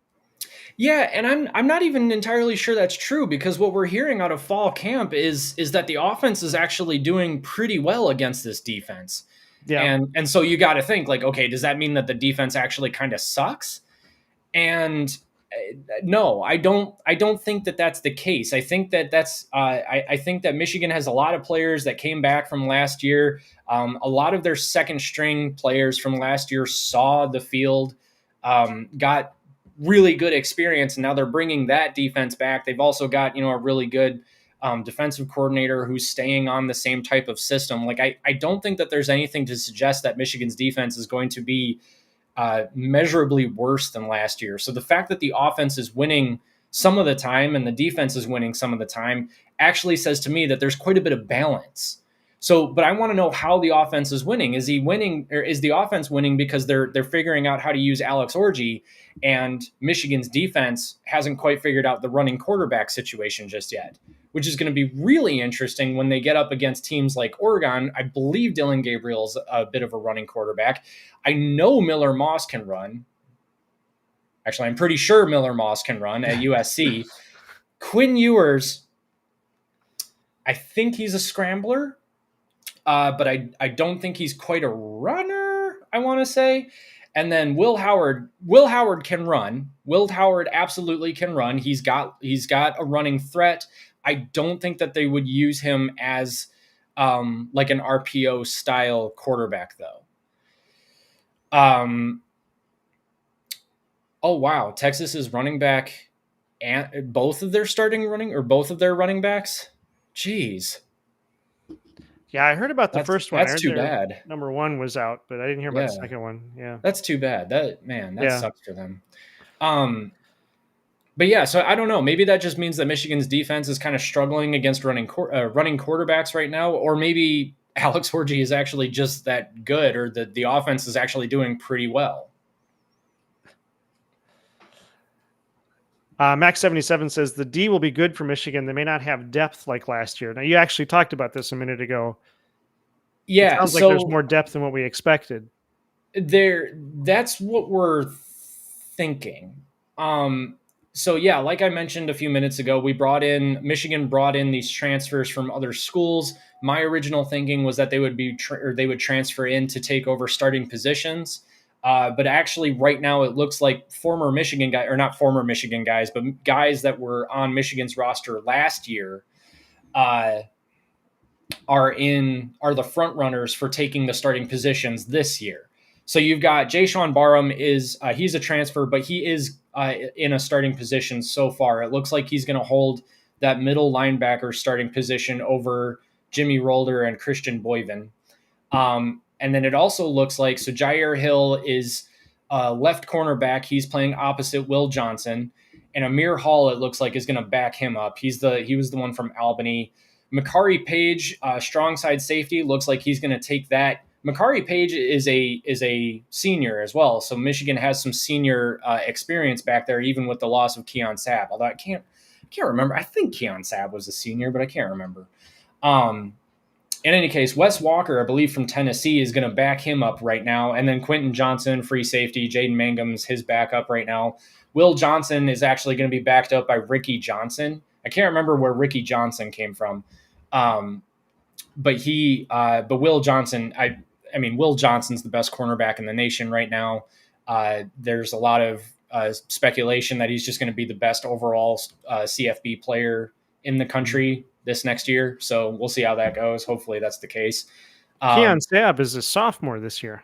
Yeah, and I'm not even entirely sure that's true, because what we're hearing out of fall camp is that the offense is actually doing pretty well against this defense. Yeah. And so you got to think like, okay, does that mean that the defense actually kind of sucks? And no, I don't think that that's the case. I think that I think that Michigan has a lot of players that came back from last year. A lot of their second string players from last year saw the field, got really good experience, and now they're bringing that defense back. They've also got, a really good defensive coordinator who's staying on the same type of system. Like, I don't think that there's anything to suggest that Michigan's defense is going to be measurably worse than last year. So the fact that the offense is winning some of the time and the defense is winning some of the time actually says to me that there's quite a bit of balance. So, but I want to know how the offense is winning. Is he winning, or is the offense winning because they're figuring out how to use Alex Orji, and Michigan's defense hasn't quite figured out the running quarterback situation just yet, which is going to be really interesting when they get up against teams like Oregon. I believe Dylan Gabriel's a bit of a running quarterback. I know Miller Moss can run. Actually, I'm pretty sure Miller Moss can run at USC. Quinn Ewers, I think he's a scrambler. But I don't think he's quite a runner, I want to say. And then Will Howard can run. Will Howard absolutely can run. He's got a running threat. I don't think that they would use him as like an RPO style quarterback, though. Oh wow, Texas's running back and both of their running backs. Jeez. Yeah, I heard about the first one. That's too bad. Number one was out, but I didn't hear about the second one. Yeah, that's too bad. That sucks for them. But yeah, so I don't know. Maybe that just means that Michigan's defense is kind of struggling against running quarterbacks right now, or maybe Alex Orji is actually just that good, or the offense is actually doing pretty well. Max77 says the D will be good for Michigan. They may not have depth like last year. Now, you actually talked about this a minute ago. Yeah, it sounds like there's more depth than what we expected. That's what we're thinking. So yeah, like I mentioned a few minutes ago, Michigan brought in these transfers from other schools. My original thinking was that they would they would transfer in to take over starting positions. But actually, right now it looks like former Michigan guy, or not former Michigan guys, but guys that were on Michigan's roster last year, uh, are the front runners for taking the starting positions this year. So you've got Jayshon Barham he's a transfer, but he is in a starting position so far. It looks like he's going to hold that middle linebacker starting position over Jimmy Rolder and Christian Boyven. And then it also looks like, so Jair Hill is left cornerback. He's playing opposite Will Johnson, and Amir Hall, it looks like, is going to back him up. He was the one from Albany. Makari Page, strong side safety, looks like he's going to take that. Makari Page is a senior as well, so Michigan has some senior experience back there, even with the loss of Keon Sabb. Although I can't remember. I think Keon Sabb was a senior, but I can't remember. In any case, Wes Walker, I believe from Tennessee, is going to back him up right now, and then Quentin Johnson, free safety. Jaden Mangum's his backup right now. Will Johnson is actually going to be backed up by Ricky Johnson. I can't remember where Ricky Johnson came from. But Will Johnson, I mean, Will Johnson's the best cornerback in the nation right now. There's a lot of speculation that he's just going to be the best overall CFB player in the country this next year. So we'll see how that goes. Hopefully that's the case. Keon Sabb is a sophomore this year.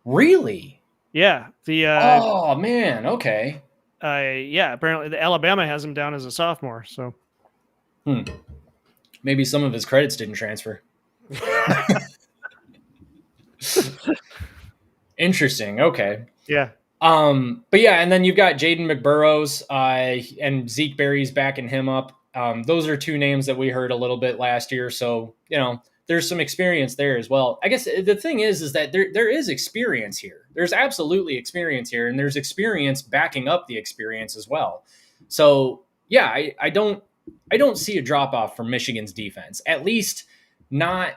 Really? Yeah. Oh man. Okay. Yeah. Apparently, the Alabama has him down as a sophomore. So. Maybe some of his credits didn't transfer. Interesting. Okay. Yeah. But yeah, and then you've got Jaden McBurrows and Zeke Berry's backing him up. Those are two names that we heard a little bit last year. So, there's some experience there as well. I guess the thing is that there is experience here. There's absolutely experience here, and there's experience backing up the experience as well. So yeah, I don't see a drop off from Michigan's defense, at least not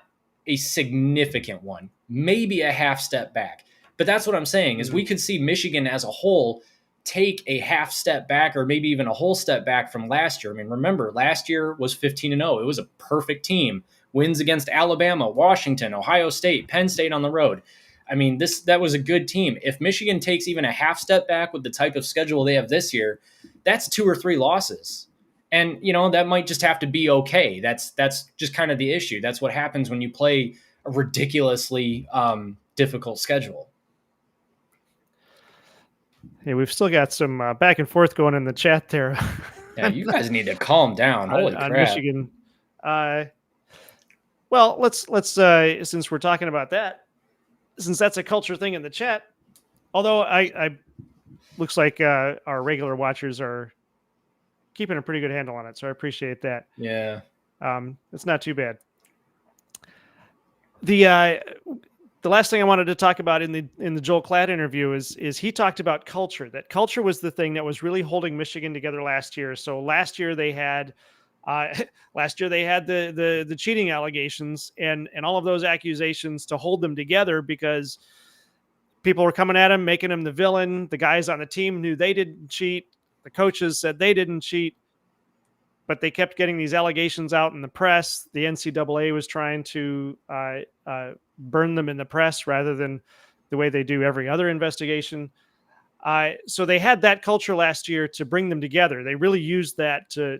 a significant one, maybe a half step back. But that's what I'm saying is we could see Michigan as a whole take a half step back or maybe even a whole step back from last year. I mean, remember, last year was 15-0. It was a perfect team. Wins against Alabama, Washington, Ohio State, Penn State on the road. I mean, that was a good team. If Michigan takes even a half step back with the type of schedule they have this year, that's 2 or 3 losses. And, that might just have to be okay. That's just kind of the issue. That's what happens when you play a ridiculously difficult schedule. Hey, we've still got some back and forth going in the chat there. Yeah, you guys need to calm down. Holy crap. Michigan. Well, let's since we're talking about that, since that's a culture thing in the chat, although I looks like our regular watchers are keeping a pretty good handle on it, so I appreciate that. Yeah. It's not too bad. The last thing I wanted to talk about in the Joel Klatt interview is he talked about culture. That culture was the thing that was really holding Michigan together last year. So last year they had the cheating allegations and all of those accusations to hold them together because people were coming at him, making him the villain. The guys on the team knew they didn't cheat. The coaches said they didn't cheat, but they kept getting these allegations out in the press. The NCAA was trying to burn them in the press rather than the way they do every other investigation. So they had that culture last year to bring them together. They really used that to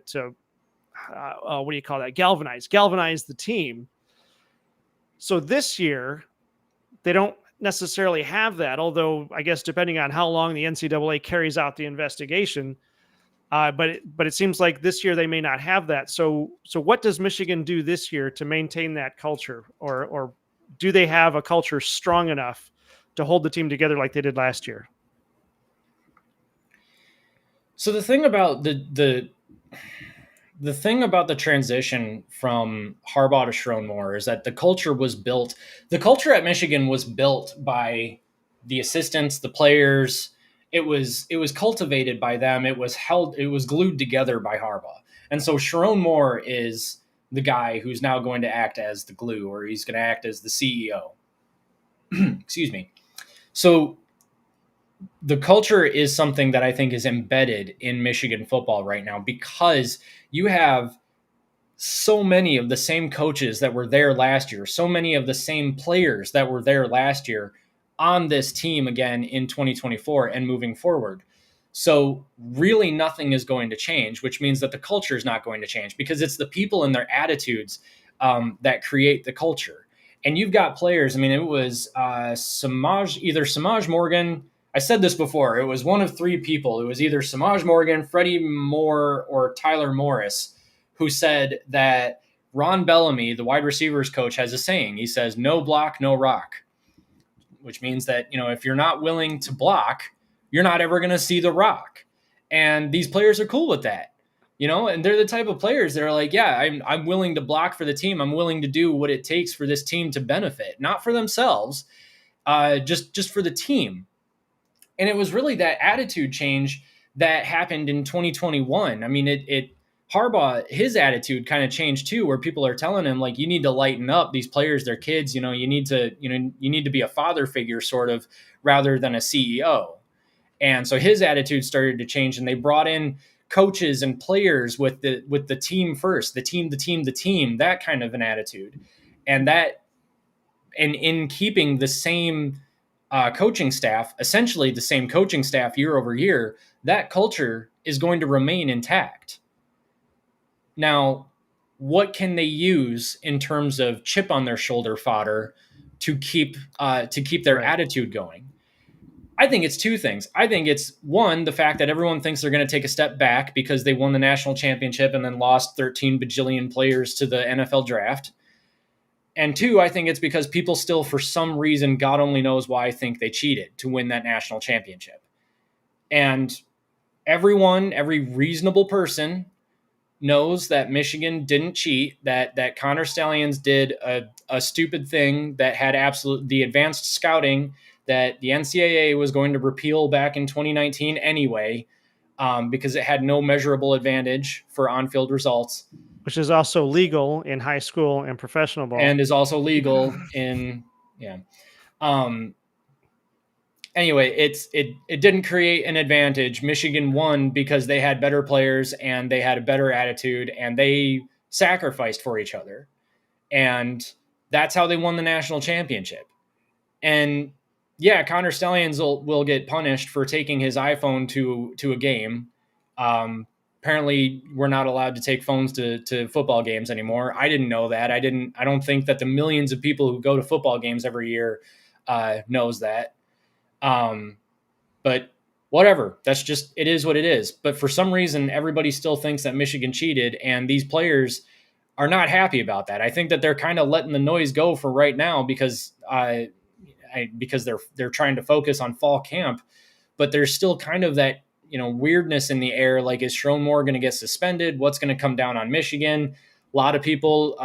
what do you call that? Galvanize the team. So this year, they don't necessarily have that, although I guess depending on how long the NCAA carries out the investigation, but it seems like this year they may not have that. So what does Michigan do this year to maintain that culture, or do they have a culture strong enough to hold the team together like they did last year? So the thing about the thing about the transition from Harbaugh to Sherrone Moore is that the culture at Michigan was built by the assistants, the players. It was cultivated by them. It was glued together by Harbaugh. And so Sherrone Moore is the guy who's now going to act as the glue, or he's going to act as the CEO. Excuse me. So the culture is something that I think is embedded in Michigan football right now, because you have so many of the same coaches that were there last year, so many of the same players that were there last year on this team again in 2024 and moving forward. So really nothing is going to change, which means that the culture is not going to change, because it's the people and their attitudes that create the culture. And you've got players. I mean, it was either Samaj Morgan. I said this before. It was one of three people. It was either Samaj Morgan, Freddie Moore, or Tyler Morris, who said that Ron Bellamy, the wide receivers coach, has a saying. He says, "No block, no rock," which means that, if you're not willing to block, you're not ever going to see the rock. And these players are cool with that, and they're the type of players that are like, yeah, I'm willing to block for the team. I'm willing to do what it takes for this team to benefit, not for themselves, just for the team. And it was really that attitude change that happened in 2021. I mean, Harbaugh, his attitude kind of changed too, where people are telling him, like, you need to lighten up. These players, they're kids, you need to be a father figure sort of, rather than a CEO. And so his attitude started to change, and they brought in coaches and players with the team first, the team, that kind of an attitude. And in keeping the same coaching staff, essentially the same coaching staff year over year, that culture is going to remain intact. Now, what can they use in terms of chip on their shoulder fodder to keep their attitude going? I think it's two things. I think it's, one, the fact that everyone thinks they're going to take a step back because they won the national championship and then lost 13 bajillion players to the NFL draft. And two, I think it's because people still, for some reason, God only knows why, think they cheated to win that national championship. And every reasonable person knows that Michigan didn't cheat, that Connor Stallions did a stupid thing that had the advanced scouting that the NCAA was going to repeal back in 2019 anyway, because it had no measurable advantage for on-field results. Which is also legal in high school and professional ball. And is also legal in, yeah. Anyway, it didn't create an advantage. Michigan won because they had better players and they had a better attitude and they sacrificed for each other. And that's how they won the national championship. And yeah, Connor Stallions will get punished for taking his iPhone to a game. Apparently we're not allowed to take phones to football games anymore. I didn't know that. I don't think that the millions of people who go to football games every year knows that. But whatever, it is what it is. But for some reason, everybody still thinks that Michigan cheated, and these players are not happy about that. I think that they're kind of letting the noise go for right now because they're trying to focus on fall camp, but there's still kind of that, weirdness in the air. Like, is Sherrone Moore going to get suspended? What's going to come down on Michigan? A lot of people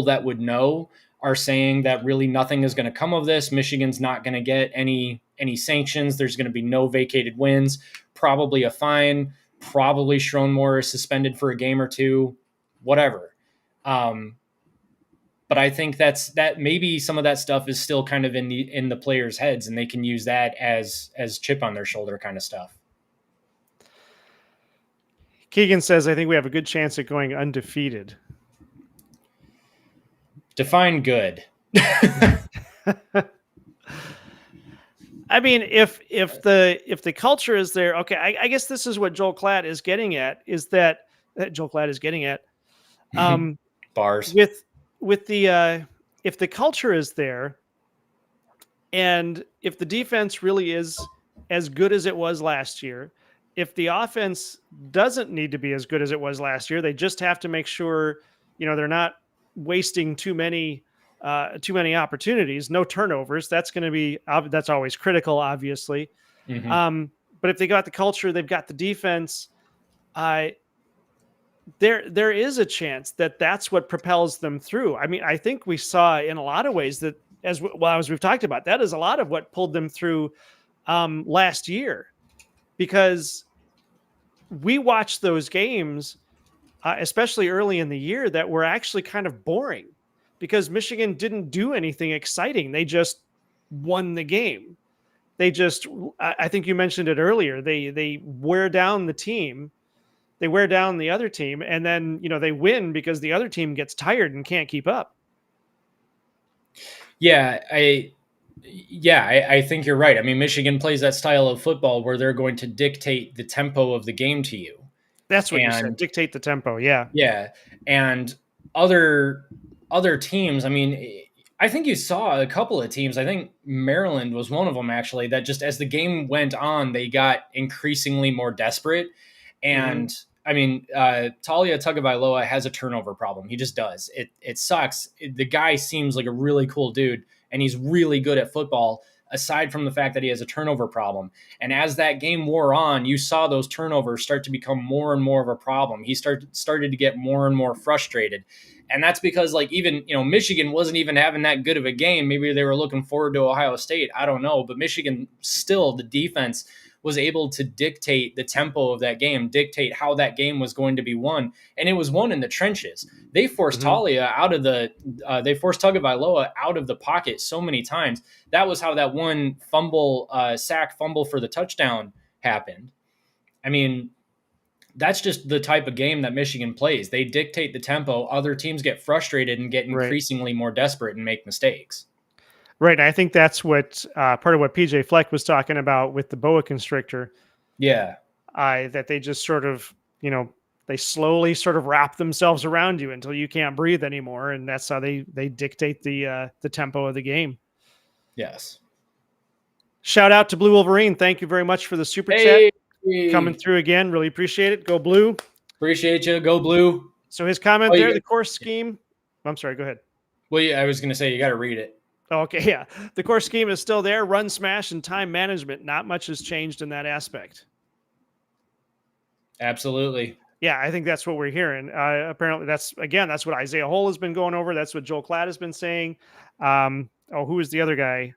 that would know are saying that really nothing is going to come of this. Michigan's not going to get any sanctions. There's going to be no vacated wins, probably a fine, probably Sherrone Moore is suspended for a game or two, whatever. But I think that maybe some of that stuff is still kind of in the players' heads, and they can use that as chip on their shoulder kind of stuff. Keegan says, I think we have a good chance at going undefeated. Define good. I mean, if the culture is there, okay, I guess this is what Joel Klatt is getting at, Bars. With the if the culture is there, and if the defense really is as good as it was last year, if the offense doesn't need to be as good as it was last year, they just have to make sure, they're not wasting too many opportunities, no turnovers. That's always critical, obviously. Mm-hmm. But if they got the culture, they've got the defense, there is a chance that that's what propels them through. I mean, I think we saw in a lot of ways that as we've talked about, that is a lot of what pulled them through last year, because we watched those games, especially early in the year, that were actually kind of boring because Michigan didn't do anything exciting. They just won the game. They just, I think you mentioned it earlier. They wear down the team. They wear down the other team, and then, they win because the other team gets tired and can't keep up. Yeah, I think you're right. I mean, Michigan plays that style of football where they're going to dictate the tempo of the game to you. That's what you said. Dictate the tempo. Yeah. Yeah. And other teams, I mean, I think you saw a couple of teams. I think Maryland was one of them, actually, that just as the game went on, they got increasingly more desperate. And I mean, Talia Tagovailoa has a turnover problem. He just does. It sucks. The guy seems like a really cool dude, and he's really good at football, aside from the fact that he has a turnover problem. And as that game wore on, you saw those turnovers start to become more and more of a problem. He started to get more and more frustrated. And that's because, like, even, Michigan wasn't even having that good of a game. Maybe they were looking forward to Ohio State. I don't know. But Michigan still, the defense was able to dictate the tempo of that game, dictate how that game was going to be won. And it was won in the trenches. They forced Talia out of they forced Tagovailoa out of the pocket so many times. That was how that one sack fumble for the touchdown happened. I mean, that's just the type of game that Michigan plays. They dictate the tempo. Other teams get frustrated and get increasingly more desperate and make mistakes. Right. I think that's what part of what PJ Fleck was talking about with the boa constrictor. Yeah. That they just sort of, they slowly sort of wrap themselves around you until you can't breathe anymore. And that's how they dictate the tempo of the game. Yes. Shout out to Blue Wolverine. Thank you very much for the super chat coming through again. Really appreciate it. Go Blue. Appreciate you. Go Blue. So his comment there, the course scheme. I'm sorry. Go ahead. Well, yeah, I was going to say, you got to read it. Okay, yeah. The core scheme is still there. Run, smash, and time management. Not much has changed in that aspect. Absolutely. Yeah, I think that's what we're hearing. Apparently, that's what Isaiah Hole has been going over. That's what Joel Klatt has been saying. Who is the other guy?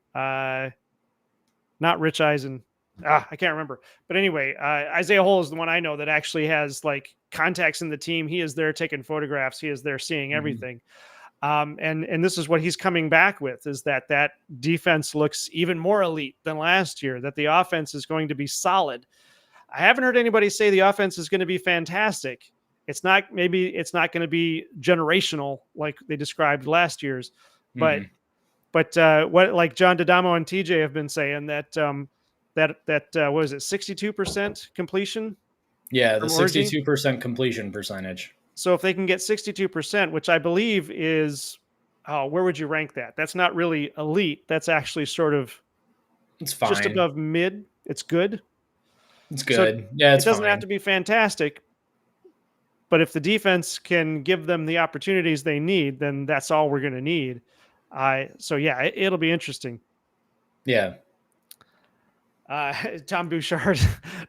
Not Rich Eisen. I can't remember. But anyway, Isaiah Hole is the one I know that actually has like contacts in the team. He is there taking photographs. He is there seeing everything. And this is what he's coming back with, is that defense looks even more elite than last year, that the offense is going to be solid. I haven't heard anybody say the offense is going to be fantastic. Maybe it's not going to be generational like they described last year's, but what like John D'Adamo and TJ have been saying that what is it, 62% completion? Yeah, the 62% completion percentage. So if they can get 62%, which I believe is, where would you rank that? That's not really elite. That's actually sort of, it's fine, just above mid. It's good. It's good. So yeah, it doesn't have to be fantastic. But if the defense can give them the opportunities they need, then that's all we're going to need. So yeah, it'll be interesting. Yeah. Tom Bouchard,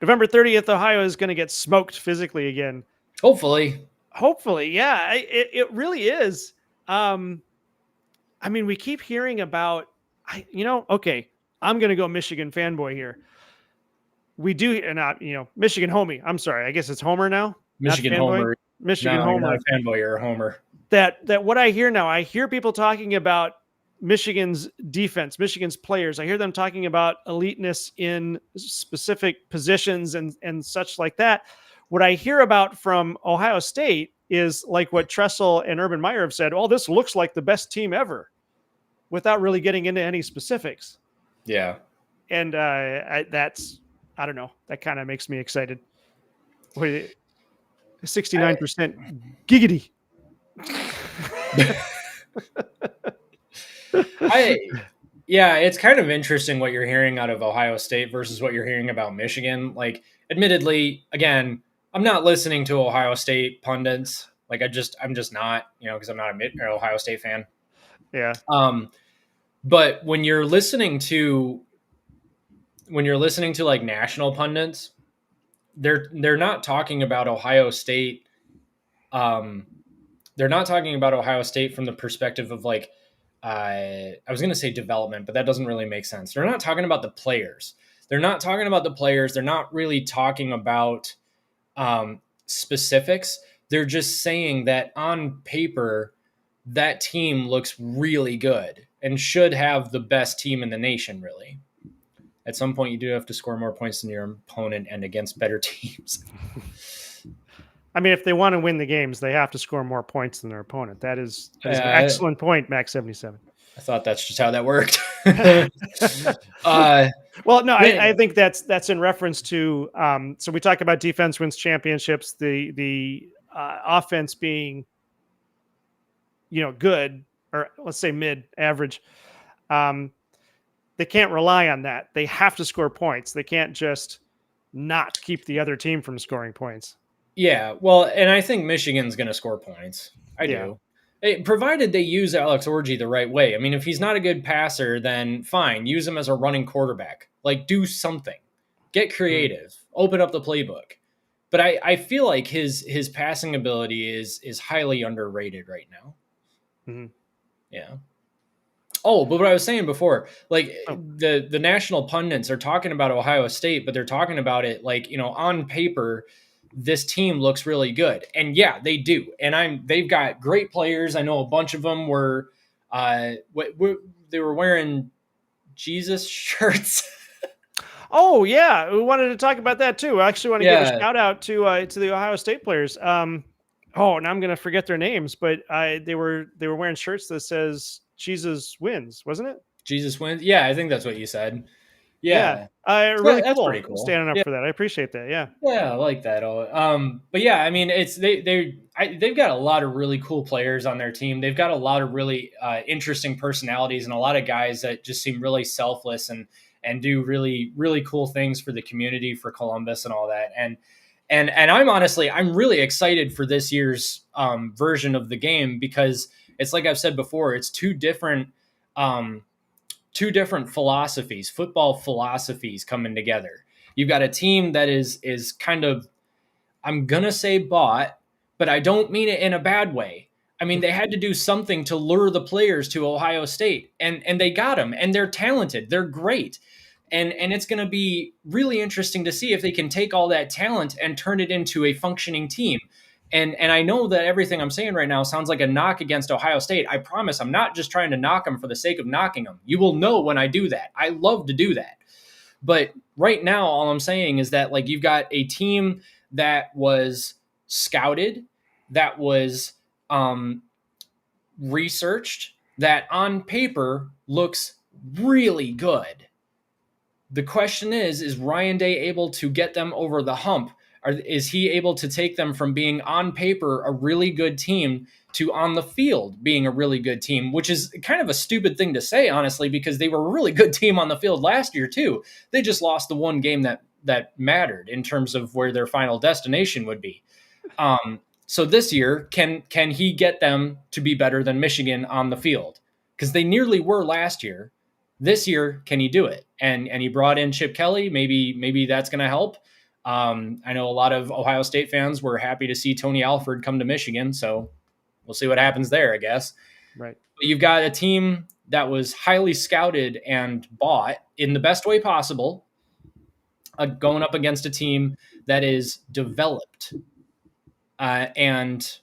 November 30th, Ohio is going to get smoked physically again. Hopefully, yeah, it really is. I mean, we keep hearing about, okay, I'm going to go Michigan fanboy here. We do, not, Michigan homie. I'm sorry. I guess it's Homer now. Michigan homer. Michigan homer. You're not a fanboy, you're a homer. That what I hear now, I hear people talking about Michigan's defense, Michigan's players. I hear them talking about eliteness in specific positions and such like that. What I hear about from Ohio State is like what Tressel and Urban Meyer have said. Oh, this looks like the best team ever, without really getting into any specifics. Yeah. And I don't know. That kind of makes me excited. 69% giggity. It's kind of interesting what you're hearing out of Ohio State versus what you're hearing about Michigan. Like, admittedly, again, I'm not listening to Ohio State pundits. Like, I'm just not, because I'm not an Ohio State fan. Yeah. But when you're listening to like national pundits, they're not talking about Ohio State. They're not talking about Ohio State from the perspective of like, I was going to say development, but that doesn't really make sense. They're not talking about the players. They're not really talking about specifics. They're just saying that on paper, that team looks really good and should have the best team in the nation, really. At some point, you do have to score more points than your opponent and against better teams. I mean, if they want to win the games, they have to score more points than their opponent. That is an excellent point, Max 77. I thought that's just how that worked. Well, no, I think that's in reference to. So we talk about defense wins championships. The offense being, good, or let's say mid average. They can't rely on that. They have to score points. They can't just not keep the other team from scoring points. Yeah, well, and I think Michigan's going to score points. I do. Provided they use Alex Orji the right way. I mean, if he's not a good passer, then fine. Use him as a running quarterback. Like, do something. Get creative. Open up the playbook. But I feel like his passing ability is highly underrated right now. Mm-hmm. Yeah. Oh, but what I was saying before, like the national pundits are talking about Ohio State, but they're talking about it like, on paper, this team looks really good. And yeah, they do. And they've got great players. I know a bunch of them were they were wearing Jesus shirts. Oh yeah, we wanted to talk about that too. I actually want to give a shout out to the Ohio State players. And I'm gonna forget their names, but they were wearing shirts that says Jesus wins, wasn't it? Jesus wins. Yeah, I think that's what you said. Yeah. Really that's cool. pretty cool. Standing up for that. I appreciate that. Yeah. Yeah, I like that. But yeah, I mean, they've got a lot of really cool players on their team. They've got a lot of really interesting personalities and a lot of guys that just seem really selfless and do really, really cool things for the community, for Columbus and all that. And I'm really excited for this year's version of the game, because it's like I've said before, it's two different philosophies, football philosophies coming together. You've got a team that is kind of, I'm going to say bought, but I don't mean it in a bad way. I mean, they had to do something to lure the players to Ohio State, and they got them, and they're talented. They're great. And it's going to be really interesting to see if they can take all that talent and turn it into a functioning team. And I know that everything I'm saying right now sounds like a knock against Ohio State. I promise I'm not just trying to knock them for the sake of knocking them. You will know when I do that. I love to do that. But right now, all I'm saying is that, like, you've got a team that was scouted, that was researched, that on paper looks really good. The question is Ryan Day able to get them over the hump? Is he able to take them from being on paper a really good team to on the field being a really good team, which is kind of a stupid thing to say, honestly, because they were a really good team on the field last year too. They just lost the one game that mattered in terms of where their final destination would be. So this year, can he get them to be better than Michigan on the field? Because they nearly were last year. This year, can he do it? And he brought in Chip Kelly. Maybe that's going to help. I know a lot of Ohio State fans were happy to see Tony Alford come to Michigan, so we'll see what happens there, I guess. Right. But you've got a team that was highly scouted and bought in the best way possible, going up against a team that is developed. And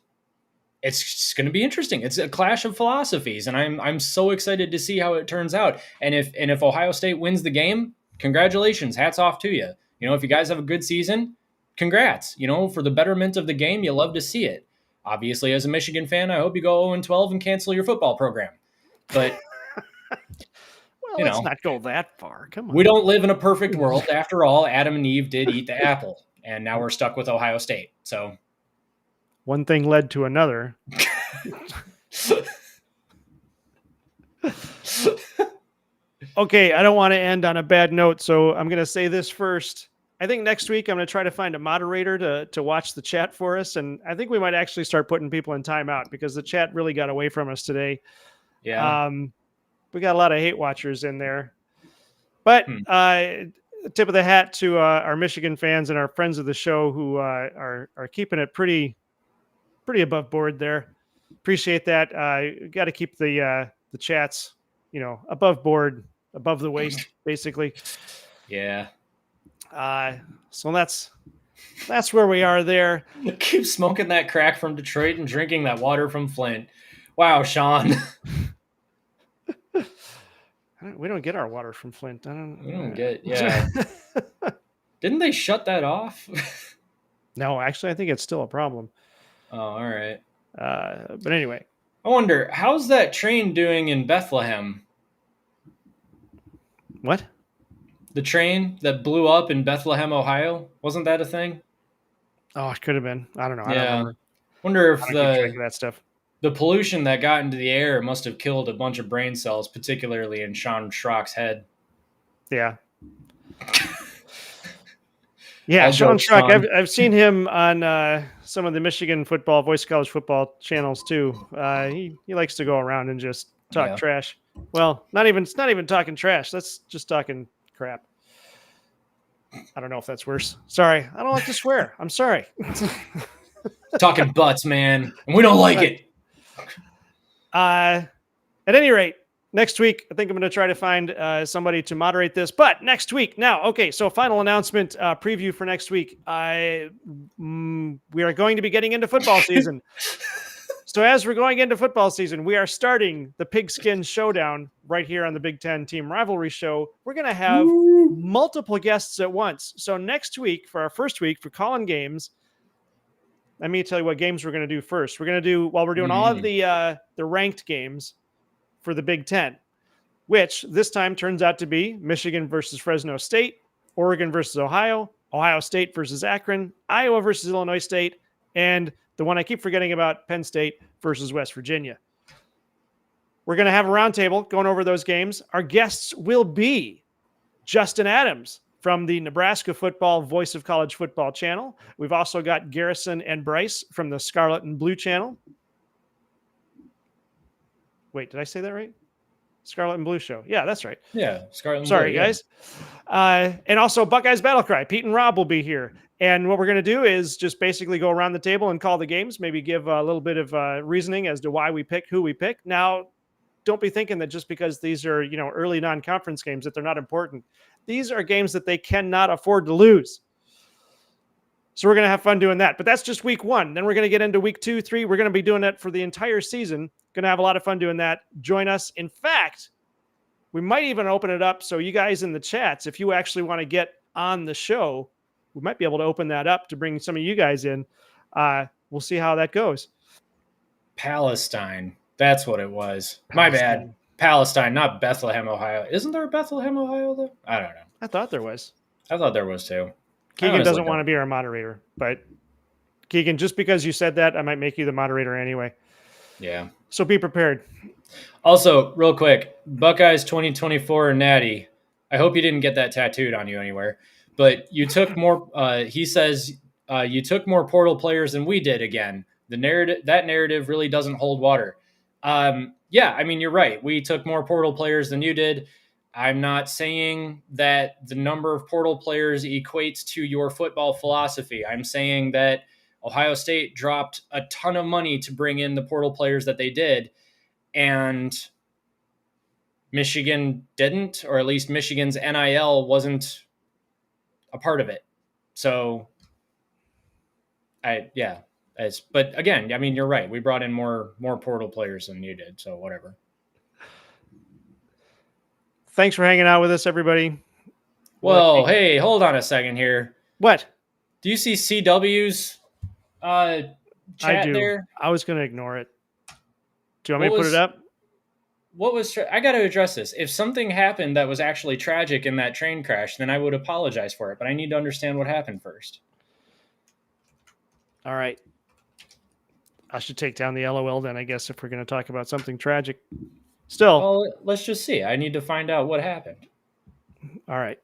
it's going to be interesting. It's a clash of philosophies, and I'm so excited to see how it turns out. And if Ohio State wins the game, congratulations, hats off to you. If you guys have a good season, congrats. For the betterment of the game, you love to see it. Obviously, as a Michigan fan, I hope you go 0-12 and cancel your football program. But well, let's not go that far. Come on. We don't live in a perfect world. After all, Adam and Eve did eat the apple, and now we're stuck with Ohio State. So one thing led to another. Okay, I don't want to end on a bad note, so I'm going to say this first. I think next week I'm going to try to find a moderator to watch the chat for us, and I think we might actually start putting people in timeout because the chat really got away from us today. Yeah. We got a lot of hate watchers in there. But tip of the hat to our Michigan fans and our friends of the show who are keeping it pretty above board there. Appreciate that. Got to keep the chats, above board, above the waist, basically. Yeah. So that's where we are there. Keep smoking that crack from Detroit and drinking that water from Flint. Wow, Sean. We don't get our water from Flint. We don't get, yeah. Didn't they shut that off? No, actually, I think it's still a problem. Oh, all right. But anyway. I wonder, how's that train doing in Bethlehem? What? The train that blew up in Bethlehem, Ohio? Wasn't that a thing? Oh, it could have been. I don't know. I Yeah. don't remember. Wonder if I don't keep track of that stuff. the pollution that got into the air must have killed a bunch of brain cells, particularly in Sean Schrock's head. Yeah. Yeah, I'll Sean joke, Schrock. Sean. I've seen him on some of the Michigan football, Voice College football channels too. He likes to go around and just talk trash. Well, it's not even talking trash. That's just talking crap. I don't know if that's worse. Sorry, I don't like to swear. I'm sorry. Talking butts, man, and we don't like it. At any rate, next week, I think I'm going to try to find somebody to moderate this. But next week, now, okay, so final announcement, preview for next week. We are going to be getting into football season. So as we're going into football season, we are starting the Pigskin Showdown right here on the Big Ten Team Rivalry Show. We're going to have multiple guests at once. So next week, for our first week, for calling games, let me tell you what games we're going to do first. We're going to do, while we're doing all of the ranked games for the Big Ten, which this time turns out to be Michigan versus Fresno State, Oregon versus Ohio, Ohio State versus Akron, Iowa versus Illinois State, and the one I keep forgetting about, Penn State versus West Virginia. We're going to have a roundtable going over those games. Our guests will be Justin Adams from the Nebraska Football Voice of College Football channel. We've also got Garrison and Bryce from the Scarlet and Blue channel. Wait, did I say that right? Scarlet and Blue show. Yeah, that's right. Yeah, Scarlet and Sorry, Blue, guys. And also Buckeyes Battle Cry. Pete and Rob will be here. And what we're going to do is just basically go around the table and call the games, maybe give a little bit of reasoning as to why we pick who we pick. Now, don't be thinking that just because these are, early non-conference games that they're not important. These are games that they cannot afford to lose. So we're going to have fun doing that. But that's just week one. Then we're going to get into week 2, 3. We're going to be doing that for the entire season. Going to have a lot of fun doing that. Join us. In fact, we might even open it up so you guys in the chats, if you actually want to get on the show, we might be able to open that up to bring some of you guys in. We'll see how that goes. Palestine. That's what it was. My bad. Palestine, not Bethlehem, Ohio. Isn't there a Bethlehem, Ohio, though? I don't know. I thought there was. I thought there was, too. Keegan doesn't want to be our moderator, but Keegan, just because you said that, I might make you the moderator anyway. Yeah. So be prepared. Also, real quick, Buckeyes 2024 Natty. I hope you didn't get that tattooed on you anywhere, but you took more. He says you took more portal players than we did. Again, that narrative really doesn't hold water. Yeah, I mean, you're right. We took more portal players than you did. I'm not saying that the number of portal players equates to your football philosophy. I'm saying that Ohio State dropped a ton of money to bring in the portal players that they did, and Michigan didn't, or at least Michigan's NIL wasn't a part of it. So, but again, I mean, you're right. We brought in more portal players than you did, so whatever. Thanks for hanging out with us, everybody. Whoa, hey, hold on a second here. What? Do you see CW's chat I do. there? I was going to ignore it. Do you want me to put it up? I got to address this. If something happened that was actually tragic in that train crash, then I would apologize for it, but I need to understand what happened first. All right. I should take down the LOL then, I guess, if we're going to talk about something tragic. Still. Well, let's just see. I need to find out what happened. All right.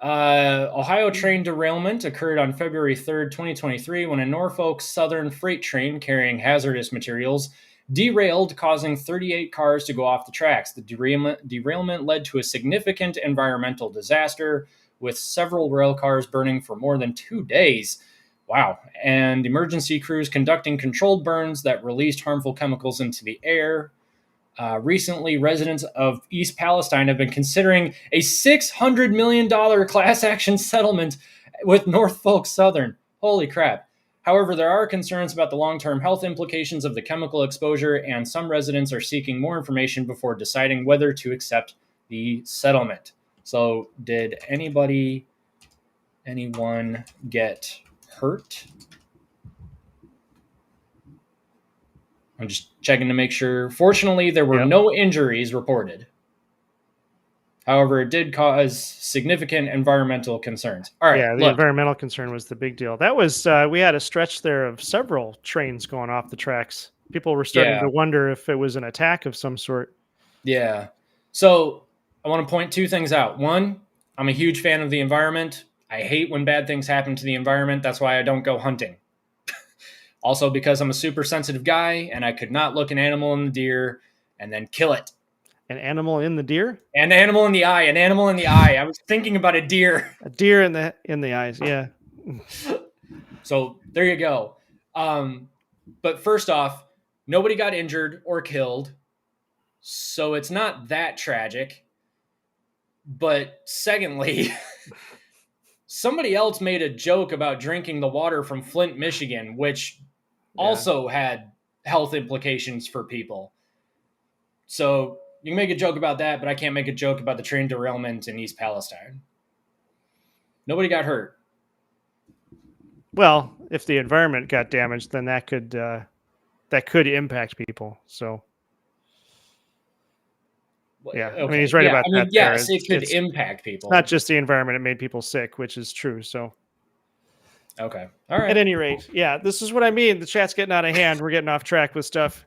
Ohio train derailment occurred on February 3rd, 2023, when a Norfolk Southern freight train carrying hazardous materials derailed, causing 38 cars to go off the tracks. The derailment led to a significant environmental disaster, with several rail cars burning for more than 2 days. Wow. And emergency crews conducting controlled burns that released harmful chemicals into the air. Recently, residents of East Palestine have been considering a $600 million class action settlement with Norfolk Southern. Holy crap. However, there are concerns about the long-term health implications of the chemical exposure, and some residents are seeking more information before deciding whether to accept the settlement. So, did anyone get hurt? I'm just checking to make sure. Fortunately, there were no injuries reported. However, it did cause significant environmental concerns. All right, Yeah, the environmental concern was the big deal. That was we had a stretch there of several trains going off the tracks. People were starting to wonder if it was an attack of some sort. Yeah. So I want to point two things out. One, I'm a huge fan of the environment. I hate when bad things happen to the environment. That's why I don't go hunting. Also, because I'm a super sensitive guy and I could not look an animal in the deer and then kill it. An animal in the deer? An animal in the eye. An animal in the eye. I was thinking about a deer. A deer in the eyes, yeah. So there you go. But first off, nobody got injured or killed. So it's not that tragic. But secondly, somebody else made a joke about drinking the water from Flint, Michigan, which also had health implications for people. So you can make a joke about that, but I can't make a joke about the train derailment in East Palestine. Nobody got hurt. Well, if the environment got damaged, then that could impact people. So, yeah, Okay. I mean, he's right about that. Yes, it could impact people. Not just the environment; it made people sick, which is true. So, okay, all right. At any rate, yeah, this is what I mean. The chat's getting out of hand. We're getting off track with stuff.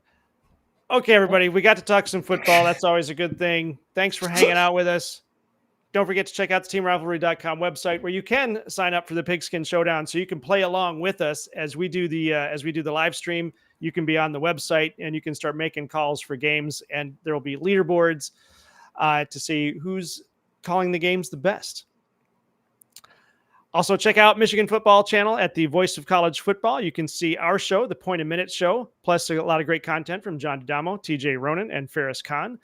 Okay, everybody, we got to talk some football. That's always a good thing. Thanks for hanging out with us. Don't forget to check out the teamrivalry.com website where you can sign up for the Pigskin Showdown so you can play along with us as we do the live stream. You can be on the website and you can start making calls for games, and there will be leaderboards to see who's calling the games the best. Also, check out Michigan Football Channel at the Voice of College Football. You can see our show, the Point a Minute Show, plus a lot of great content from John D'Adamo, TJ Ronan, and Ferris Khan.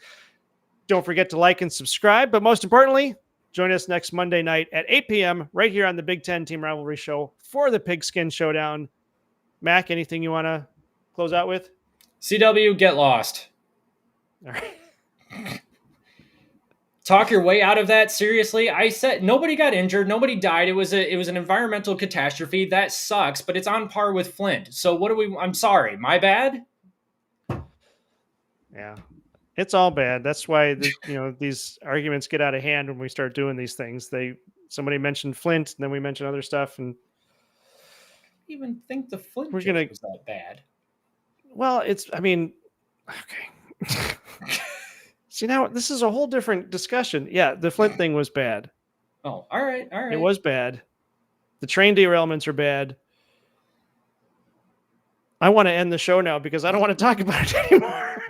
Don't forget to like and subscribe, but most importantly, join us next Monday night at 8 p.m. right here on the Big Ten Team Rivalry Show for the Pigskin Showdown. Mac, anything you want to close out with? CW, get lost. All right. Talk your way out of that. Seriously, I said nobody got injured, nobody died. It was an environmental catastrophe. That sucks, but it's on par with Flint. So what do we? I'm sorry, my bad. Yeah, it's all bad. That's why these arguments get out of hand when we start doing these things. Somebody mentioned Flint, and then we mention other stuff, and I don't even think the Flint was that bad. Well, okay. See, now this is a whole different discussion. Yeah, the Flint thing was bad. Oh, all right. It was bad. The train derailments are bad. I want to end the show now because I don't want to talk about it anymore.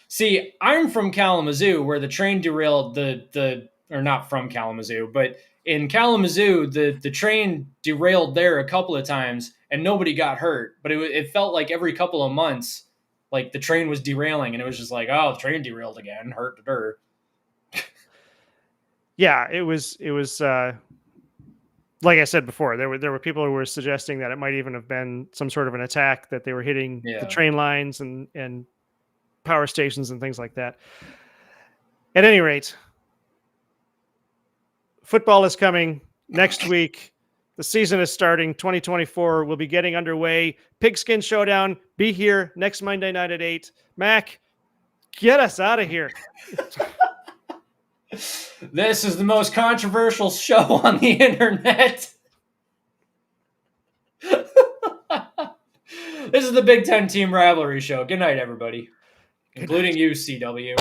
See, I'm from Kalamazoo, where the train derailed or not from Kalamazoo, but in Kalamazoo, the train derailed there a couple of times and nobody got hurt. But it felt like every couple of months, like the train was derailing, and it was just like, oh, the train derailed again. Hurt to dirt. Yeah, it was like I said before, there were people who were suggesting that it might even have been some sort of an attack, that they were hitting the train lines and power stations and things like that. At any rate, football is coming next week. The season is starting. 2024 will be getting underway. Pigskin Showdown. Be here next Monday night at 8. Mac, get us out of here. This is the most controversial show on the internet. This is the Big Ten Team Rivalry Show. Good night, everybody. Including you, CW.